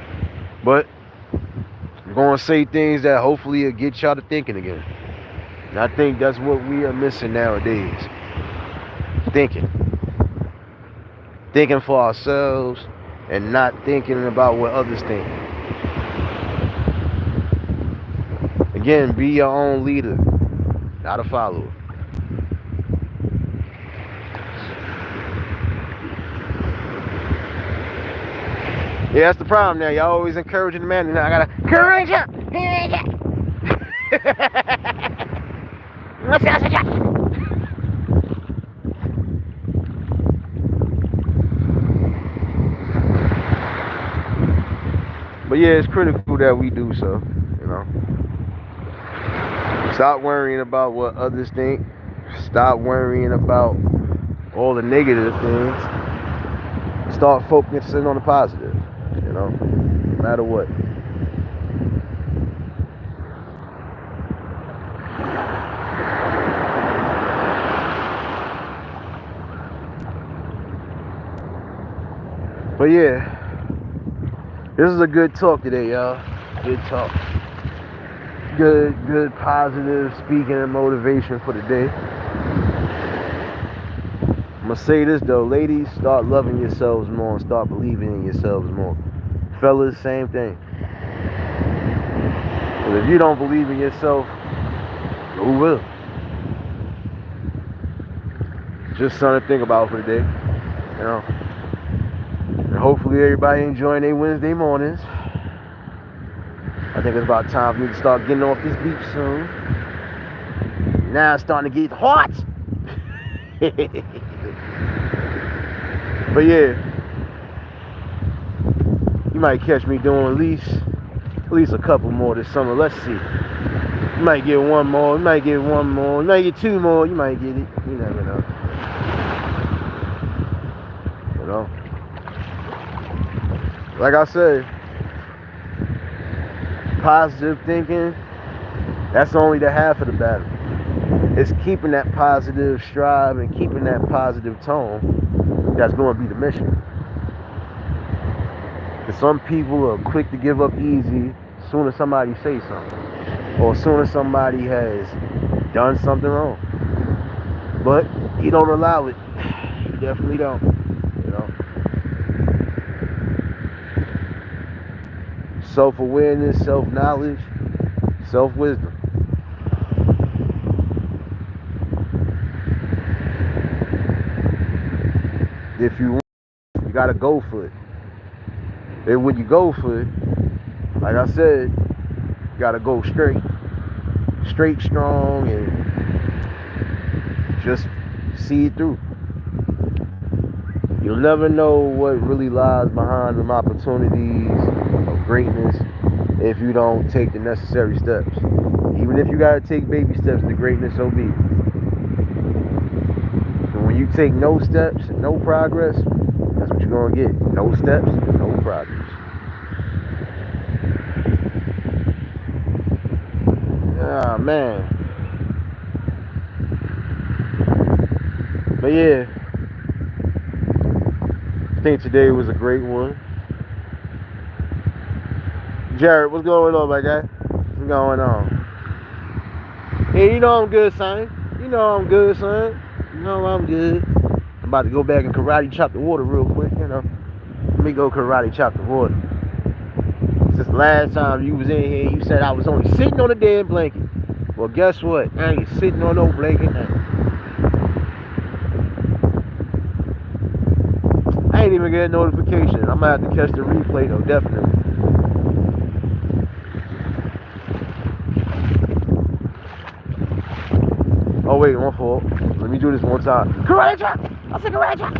But I'm going to say things that hopefully will get y'all to thinking again. And I think that's what we are missing nowadays. Thinking. Thinking for ourselves and not thinking about what others think. Again, be your own leader, not a follower. Yeah, that's the problem now. Y'all always encouraging the man. Now I gotta encourage him. But yeah, it's critical that we do so, you know. Stop worrying about what others think. Stop worrying about all the negative things. Start focusing on the positive, you know, no matter what. But yeah, this is a good talk today, y'all. Good talk. Good positive speaking and motivation for the day. I'm gonna say this though, ladies, start loving yourselves more and start believing in yourselves more. Fellas, same thing. Because if you don't believe in yourself, who will? Just something to think about for the day, you know. And hopefully everybody enjoying their Wednesday mornings. I think it's about time for me to start getting off this beach soon. Now it's starting to get hot. But yeah, you might catch me doing at least a couple more this summer. Let's see. You might get one more. You might get one more. You might get two more. You might get it. You never know. You know. Like I said, positive thinking, that's only the half of the battle. It's keeping that positive strive and keeping that positive tone that's going to be the mission. Because some people are quick to give up easy as soon as somebody says something. or as soon as somebody has done something wrong. But you don't allow it. You definitely don't. You know. Self-awareness, self-knowledge, self-wisdom. If you want, you gotta go for it. And when you go for it, like I said, you gotta go straight, strong, and just see it through. You'll never know what really lies behind them opportunities of greatness if you don't take the necessary steps. Even if you gotta take baby steps to greatness, so be it. And when you take no steps and no progress, that's what you're gonna get. No steps and no progress. Ah, man. But yeah, I think today was a great one. Jared, what's going on, my guy? What's going on? Hey, you know I'm good, son. You know I'm good, son. You know I'm good. I'm about to go back and karate chop the water real quick, you know. Let me go karate chop the water. Since the last time you was in here, you said I was only sitting on a damn blanket. Well, guess what? I ain't sitting on no blanket now. I ain't even get a notification. I'm gonna have to catch the replay though, definitely. Oh wait, my fault. Let me do this one time. Karate chop! I said karate chop!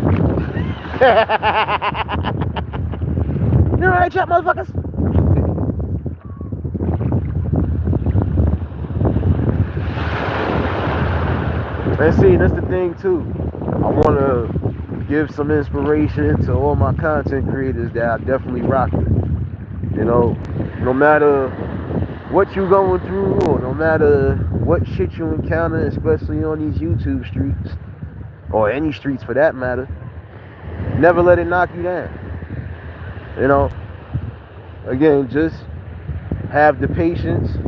Karate chop, motherfuckers! And see, that's the thing too. I wanna give some inspiration to all my content creators that I definitely rock with. You know, no matter what you going through, or no matter what shit you encounter, especially on these YouTube streets, or any streets for that matter, never let it knock you down. You know, again, just have the patience,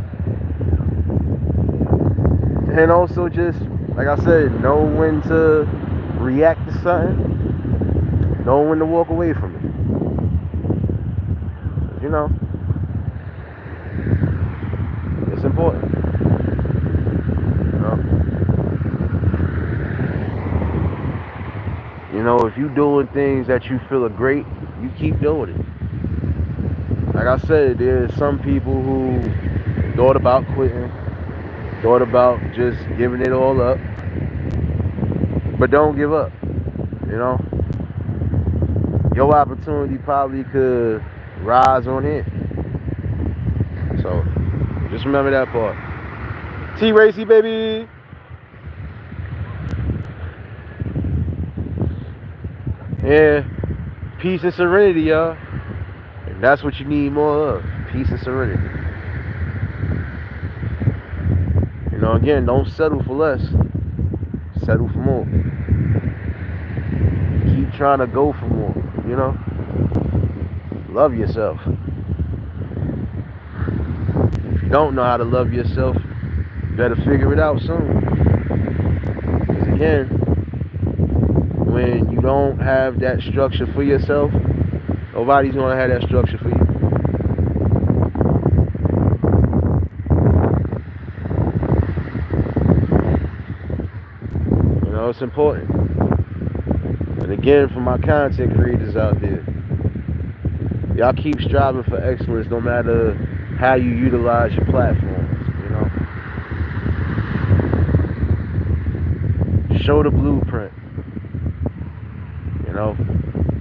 and also just, like I said, know when to react to something, know when to walk away from it. You know, it's important. You know, if you doing things that you feel are great, you keep doing it. Like I said, there's some people who thought about quitting, thought about just giving it all up, but don't give up. You know, your opportunity probably could rise on it. So just remember that part. T-Racy, baby. Yeah, peace and serenity, y'all. And that's what you need more of. Peace and serenity. You know, again, don't settle for less. Settle for more. Keep trying to go for more, you know? Love yourself. If you don't know how to love yourself, you better figure it out soon. Because again, when you don't have that structure for yourself, nobody's going to have that structure for you. You know, it's important. And again, for my content creators out there, y'all keep striving for excellence no matter how you utilize your platforms, you know. Show the blueprint. You know,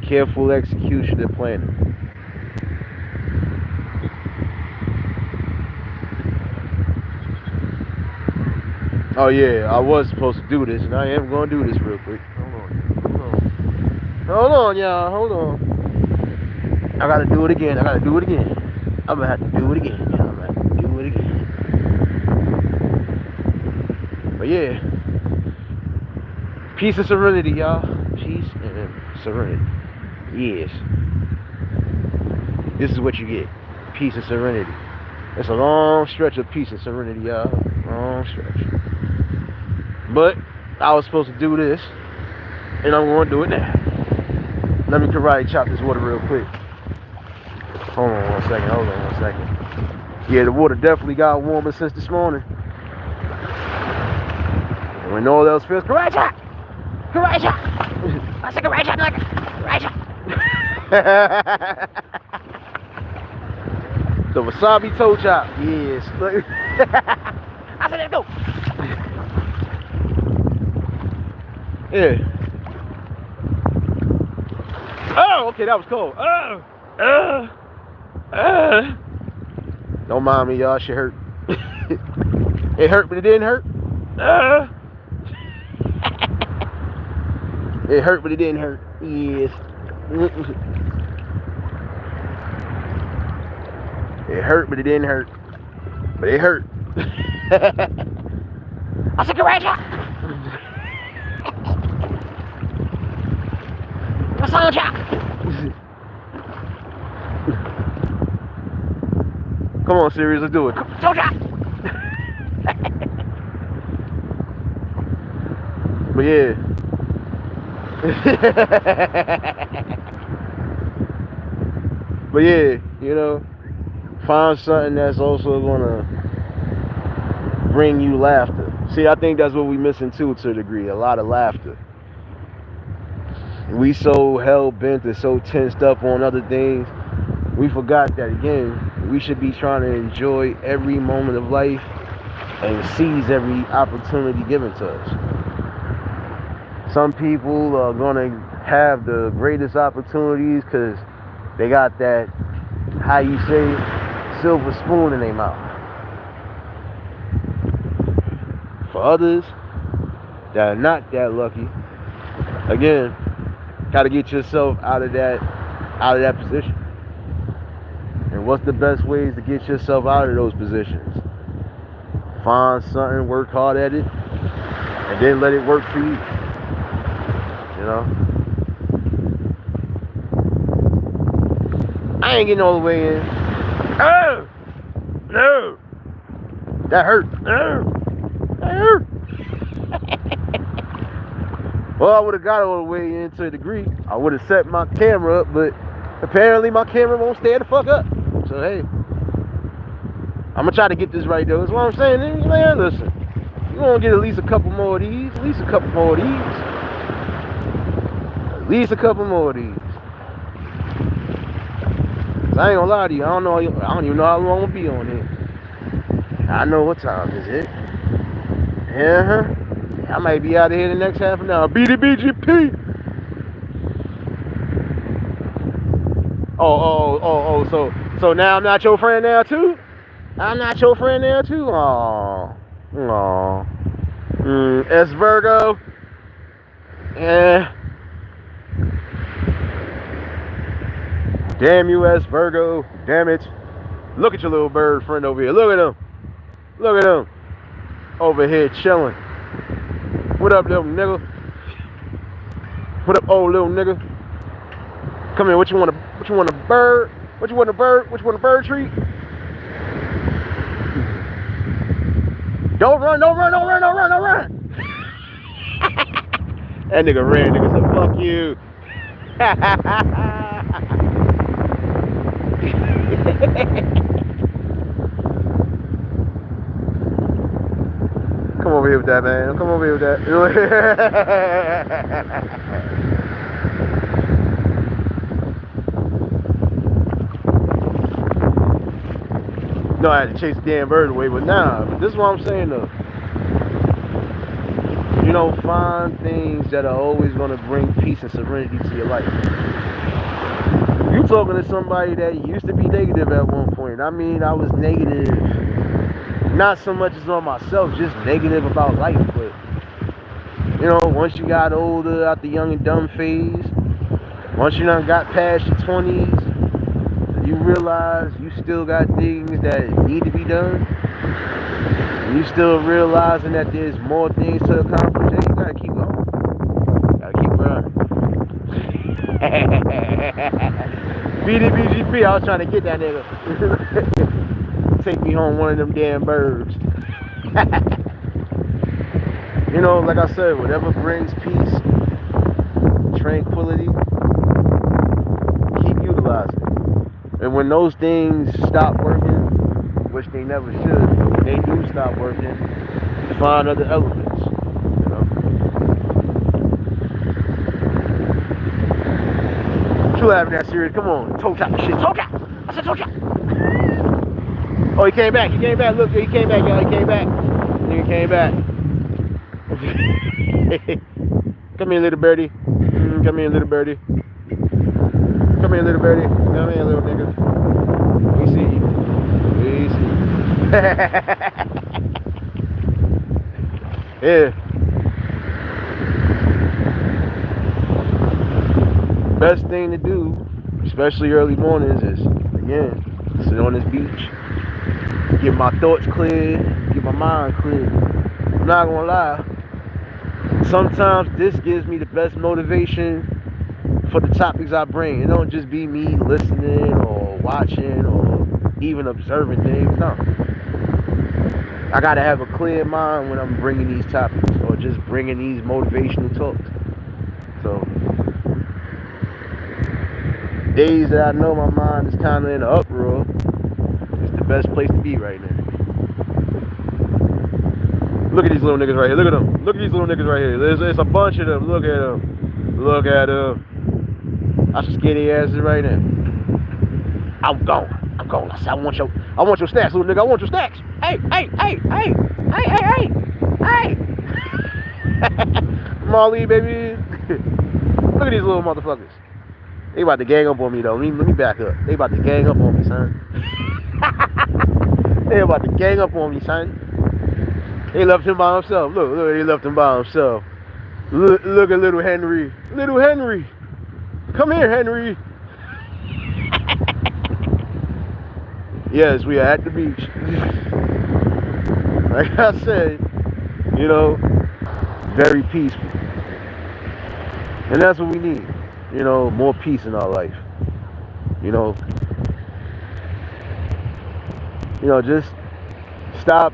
careful execution and planning. Oh yeah, I was supposed to do this, and I am going to do this real quick. Hold on, y'all. Hold on. I gotta do it again. I'm gonna have to do it again. But yeah, peace and serenity, y'all. Peace and serenity. Yes. This is what you get. Peace and serenity. It's a long stretch of peace and serenity, y'all. Long stretch. But I was supposed to do this, and I'm going to do it now. Let me karate chop this water real quick. Hold on one second. Yeah, the water definitely got warmer since this morning. And when all else feels, karate chop! Karate chop! I said karate chop, karate chop! The wasabi toe chop, yes. I said let's go! Yeah. Oh, okay, that was cold. Don't mind me, y'all. Shit hurt. It hurt, but it didn't hurt. It hurt, but it didn't hurt. Yes. It hurt, but it didn't hurt. But it hurt. I said, karate chop. Masala chop. Come on, Sirius, let's do it. Toe chop. But yeah. But yeah, you know, find something that's also gonna bring you laughter. See, I think that's what we missing too, to a degree, a lot of laughter. We so hell-bent and so tensed up on other things, we forgot that, again, we should be trying to enjoy every moment of life and seize every opportunity given to us. Some people are gonna have the greatest opportunities because they got that, how you say, silver spoon in their mouth. For others that are not that lucky, again, gotta get yourself out of that position. And what's the best ways to get yourself out of those positions? Find something, work hard at it, and then let it work for you. You know? I ain't getting all the way in. Oh! No! That hurt. No! That hurt! Well, I would have got all the way in to a degree. I would have set my camera up, but apparently my camera won't stand the fuck up. So, hey. I'm going to try to get this right, though. That's what I'm saying. Man, listen. You're going to get at least a couple more of these. At least a couple more of these. At least a couple more of these. I ain't gonna lie to you. I don't even know how long I'm gonna be on here. I know what time is it. Yeah, I might be out of here the next half an hour. BDBGP. So now I'm not your friend now too? I'm not your friend now too? Aww. S Virgo. Yeah. Damn you, S Virgo. Damn it. Look at your little bird friend over here. Look at him. Look at him. Over here chilling. What up, little nigga? What up, old little nigga? Come here. What you want a bird? What you want a bird? What you want a bird treat? Don't run. That nigga ran. Nigga said, fuck you. Come over here with that, man. Come over here with that. No, I had to chase the damn bird away, but nah. But this is what I'm saying, though. You know, find things that are always going to bring peace and serenity to your life. You talking to somebody that used to be negative at one point. I mean, I was negative, not so much as on myself, just negative about life. But, you know, once you got older, out the young and dumb phase, once you done got past your 20s, you realize you still got things that need to be done. And you still realizing that there's more things to accomplish. Hey, you gotta keep going. Gotta keep running. BDBGP, I was trying to get that nigga. take me home one of them damn birds. You know, like I said, whatever brings peace, tranquility, keep utilizing it. And when those things stop working, which they never should, but when they do stop working, find other elements. You know. What you laughing at, serious? Come on, toe tap shit, toe tap. I said toe tap. Oh, he came back. He came back. Look, he came back, y'all. He came back. He came back. Come here, little birdie. Come here, little birdie. Come here, little birdie. Come here, little nigga. We see you. We see you. Yeah. Best thing to do, especially early mornings, is, again, sit on this beach, get my thoughts cleared, get my mind cleared. I'm not gonna lie. Sometimes this gives me the best motivation for the topics I bring. It don't just be me listening or watching or even observing things. No. I gotta have a clear mind when I'm bringing these topics or just bringing these motivational talks. So, days that I know my mind is kind of in an uproar, it's the best place to be right now. Look at these little niggas right here. Look at them. Look at these little niggas right here. There's a bunch of them. Look at them. Look at them. I should scare their asses right now. I'm gone. I'm gone. I said, I want your snacks, little nigga. I want your snacks. Hey. Molly, baby. Look at these little motherfuckers. They about to gang up on me, though. Let me back up. They about to gang up on me, son. They about to gang up on me, son. They left him by himself. Look, they left him by himself. Look at little Henry. Little Henry. Come here, Henry. Yes, we are at the beach. Like I said, you know, very peaceful. And that's what we need. You know, more peace in our life. You know, just stop.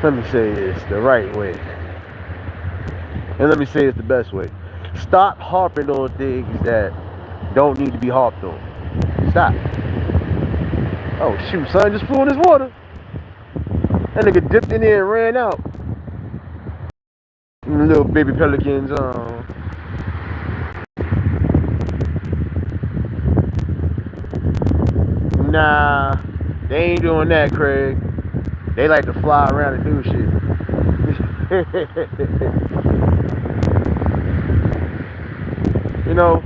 Let me say this the right way. And let me say it the best way. Stop harping on things that don't need to be harped on. Stop. Oh, shoot, son just flew in this water. That nigga dipped in there and ran out. Little baby pelicans. Nah, they ain't doing that, Craig. They like to fly around and do shit. You know,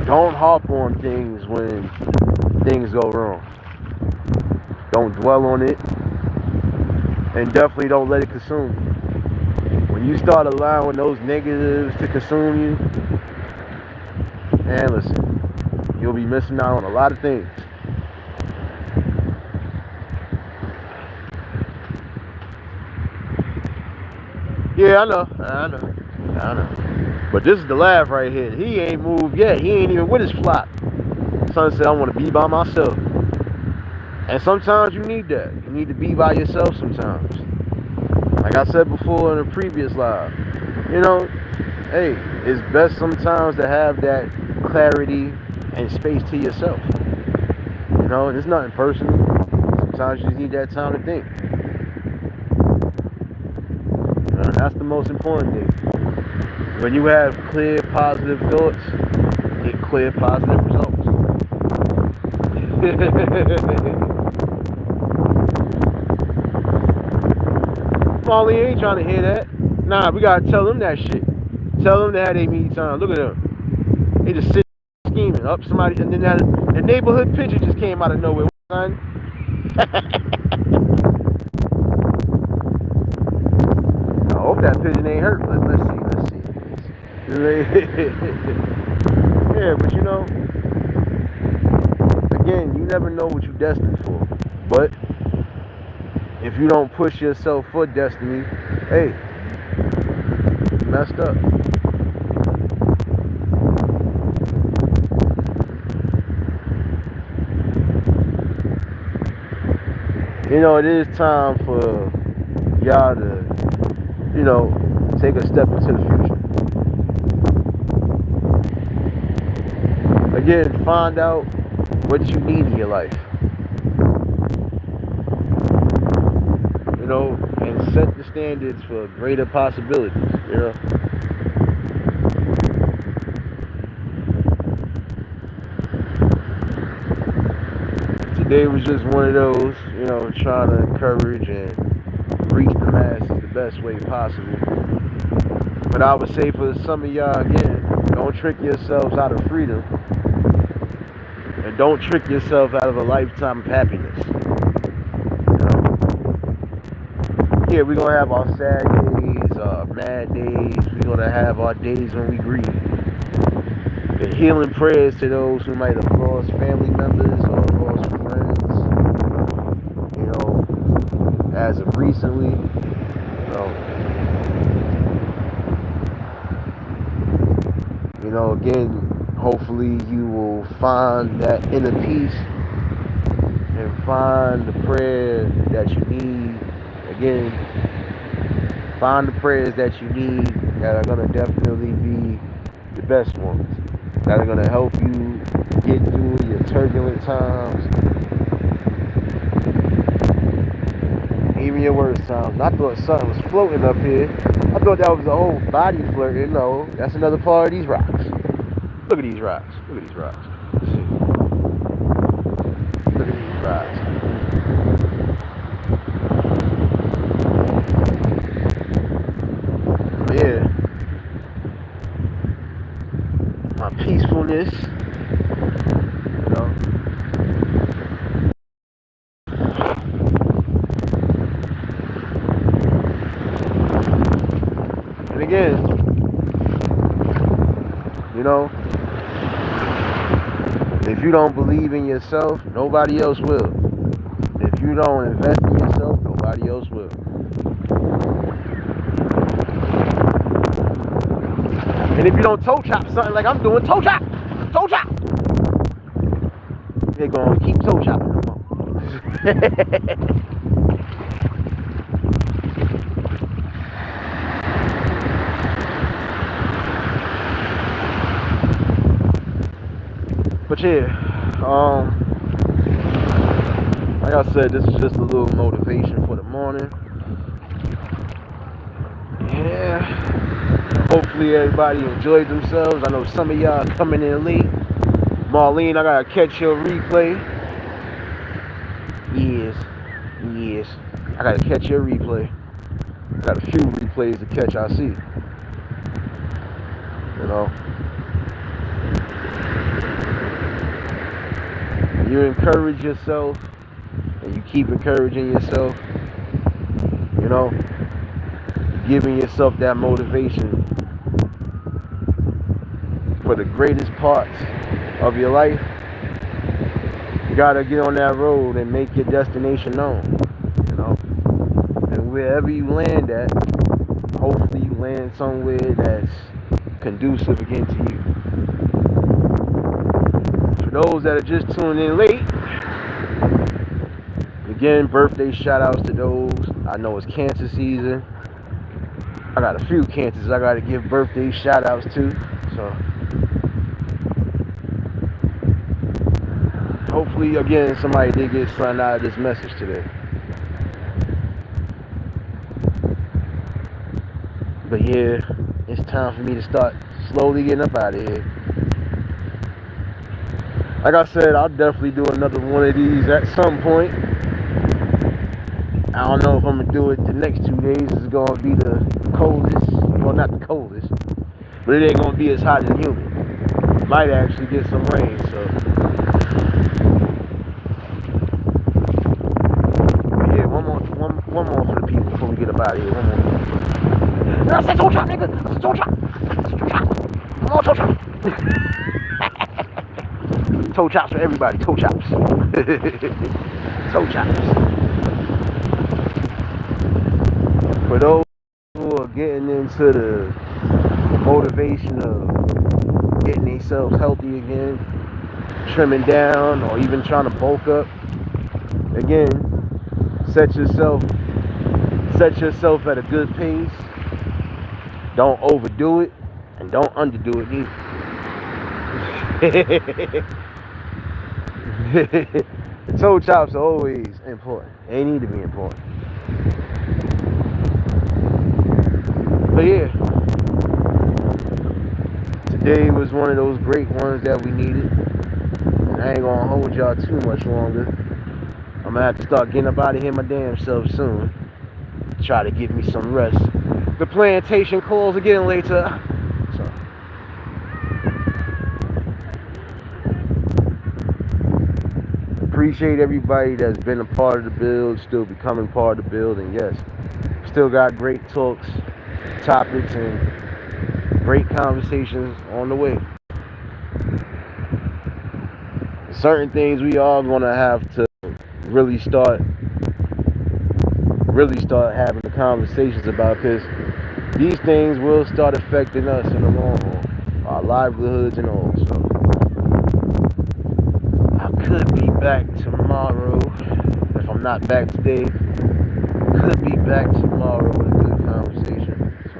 don't harp on things when things go wrong. Don't dwell on it. And definitely don't let it consume you. When you start allowing those negatives to consume you, and listen, you'll be missing out on a lot of things. Yeah, I know. But this is the laugh right here. He ain't moved yet. He ain't even with his flock. Son said, I want to be by myself. And sometimes you need that. You need to be by yourself sometimes. Like I said before in a previous live, you know, hey, it's best sometimes to have that clarity and space to yourself. You know, it's nothing personal. Sometimes you just need that time to think. And that's the most important thing. When you have clear, positive thoughts, get clear, positive results. Molly ain't trying to hear that. Nah, we gotta tell them that shit. Tell them that they need time. Look at them. They just sit scheming up somebody, and then the neighborhood picture just came out of nowhere, son. I hope that pigeon ain't hurt. Let's see. Yeah, but you know, again, you never know what you're destined for. But if you don't push yourself for destiny, hey, you messed up. It is time for y'all to, take a step into the future. Again, find out what you need in your life. And set the standards for greater possibilities. Today was just one of those, trying to encourage and reach the masses the best way possible. But I would say for some of y'all, again, don't trick yourselves out of freedom. And don't trick yourself out of a lifetime of happiness. Yeah, we're going to have our sad days, mad days. We're going to have our days when we grieve. And healing prayers to those who might have lost family members or lost friends, as of recently. Again, hopefully you will find that inner peace and find the prayer that you need. Again, find the prayers that you need that are going to definitely be the best ones, that are going to help you get through your turbulent times, even your worst times. And I thought something was floating up here. I thought that was a whole body flirting. No, that's another part of these rocks. Look at these rocks. Look at these rocks. Let's see. Look at these rocks. Yeah. My peacefulness. And again, if you don't believe in yourself, nobody else will. If you don't invest in yourself, nobody else will. And if you don't toe chop something like I'm doing, toe chop, they're gonna keep toe chopping them. But yeah, like I said, this is just a little motivation for the morning. Yeah. Hopefully everybody enjoyed themselves. I know some of y'all coming in late. Marlene, I gotta catch your replay. Yes. I gotta catch your replay. I got a few replays to catch, I see. You encourage yourself and you keep encouraging yourself, giving yourself that motivation for the greatest parts of your life. You gotta get on that road and make your destination known, and wherever you land at, hopefully you land somewhere that's conducive again to you. For those that are just tuning in late, again, birthday shout outs to those. I know it's cancer season. I got a few cancers I gotta give birthday shout outs to. So hopefully, again, somebody did get something out of this message today. But yeah, it's time for me to start slowly getting up out of here. Like I said, I'll definitely do another one of these at some point. I don't know if I'm going to do it the next 2 days. It's going to be the coldest. Well, not the coldest, but it ain't going to be as hot and humid. Might actually get some rain, so. Yeah, one more for the people before we get up out of here. One more. I said toe chop, nigga. I said toe chop. Come on, toe chop. Toe chops for everybody. Toe chops. Toe chops. For those who are getting into the motivation of getting themselves healthy again, trimming down, or even trying to bulk up, again, Set yourself set yourself at a good pace. Don't overdo it, and don't underdo it either. The toe chops are always important. They need to be important. But yeah, today was one of those great ones that we needed. And I ain't gonna hold y'all too much longer. I'm gonna have to start getting up out of here my damn self soon. Try to get me some rest. The plantation calls again later. So, appreciate everybody that's been a part of the build, still becoming part of the build, and yes, still got great talks, topics, and great conversations on the way. Certain things we are gonna have to really start having the conversations about, because these things will start affecting us in the long haul, our livelihoods and all. So I could be back tomorrow if I'm not back today. Could be back tomorrow with a good conversation. So,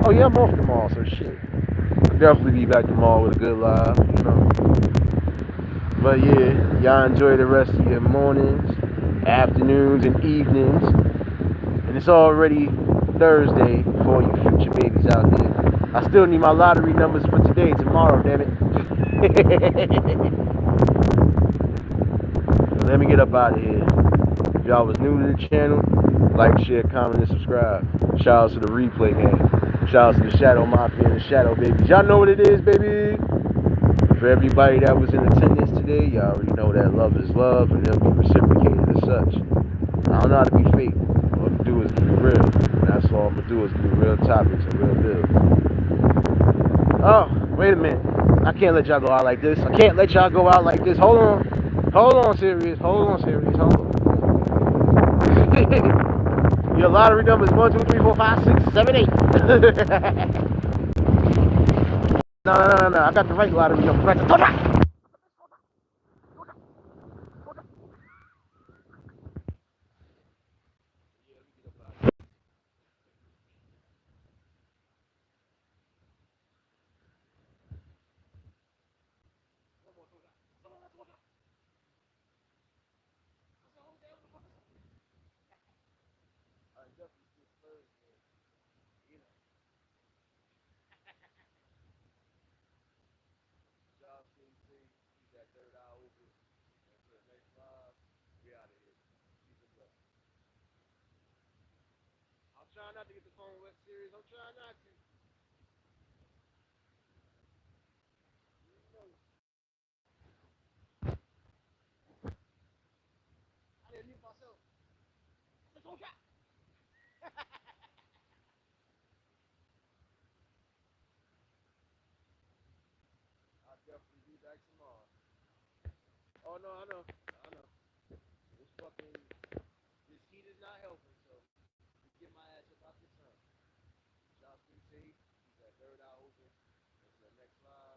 oh yeah, I'm off tomorrow, so shit. I'll definitely be back tomorrow with a good live, you know. But yeah, y'all enjoy the rest of your mornings, afternoons, and evenings. And it's already Thursday for you future babies out there. I still need my lottery numbers for today, tomorrow, damn it. Let me get up out of here. If y'all was new to the channel, like, share, comment, and subscribe. Shout out to the replay game. Shout out to the Shadow Mafia and the Shadow Babies. Y'all know what it is, baby. For everybody that was in attendance today, y'all already know that love is love, and they'll be reciprocated as such. I don't know how to be fake. All I'm gonna do is be real. And that's all I'm gonna do is be real topics and real builds. Oh, wait a minute. I can't let y'all go out like this. I can't let y'all go out like this. Hold on. Hold on, serious. Hold on, serious. Hold on. Your lottery number is 1, 2, 3, 4, 5, 6, 7, 8. No. I got the right lottery number. Right. I'll try not to get the phone wet, serious. I'm trying not to. I didn't mute myself. I said, don't try. I'll definitely be back tomorrow. Oh no, I know. This fucking this heat is not helping, so get my ass up out the sun. Y'all stay safe. Keep that third eye open. Until the next live.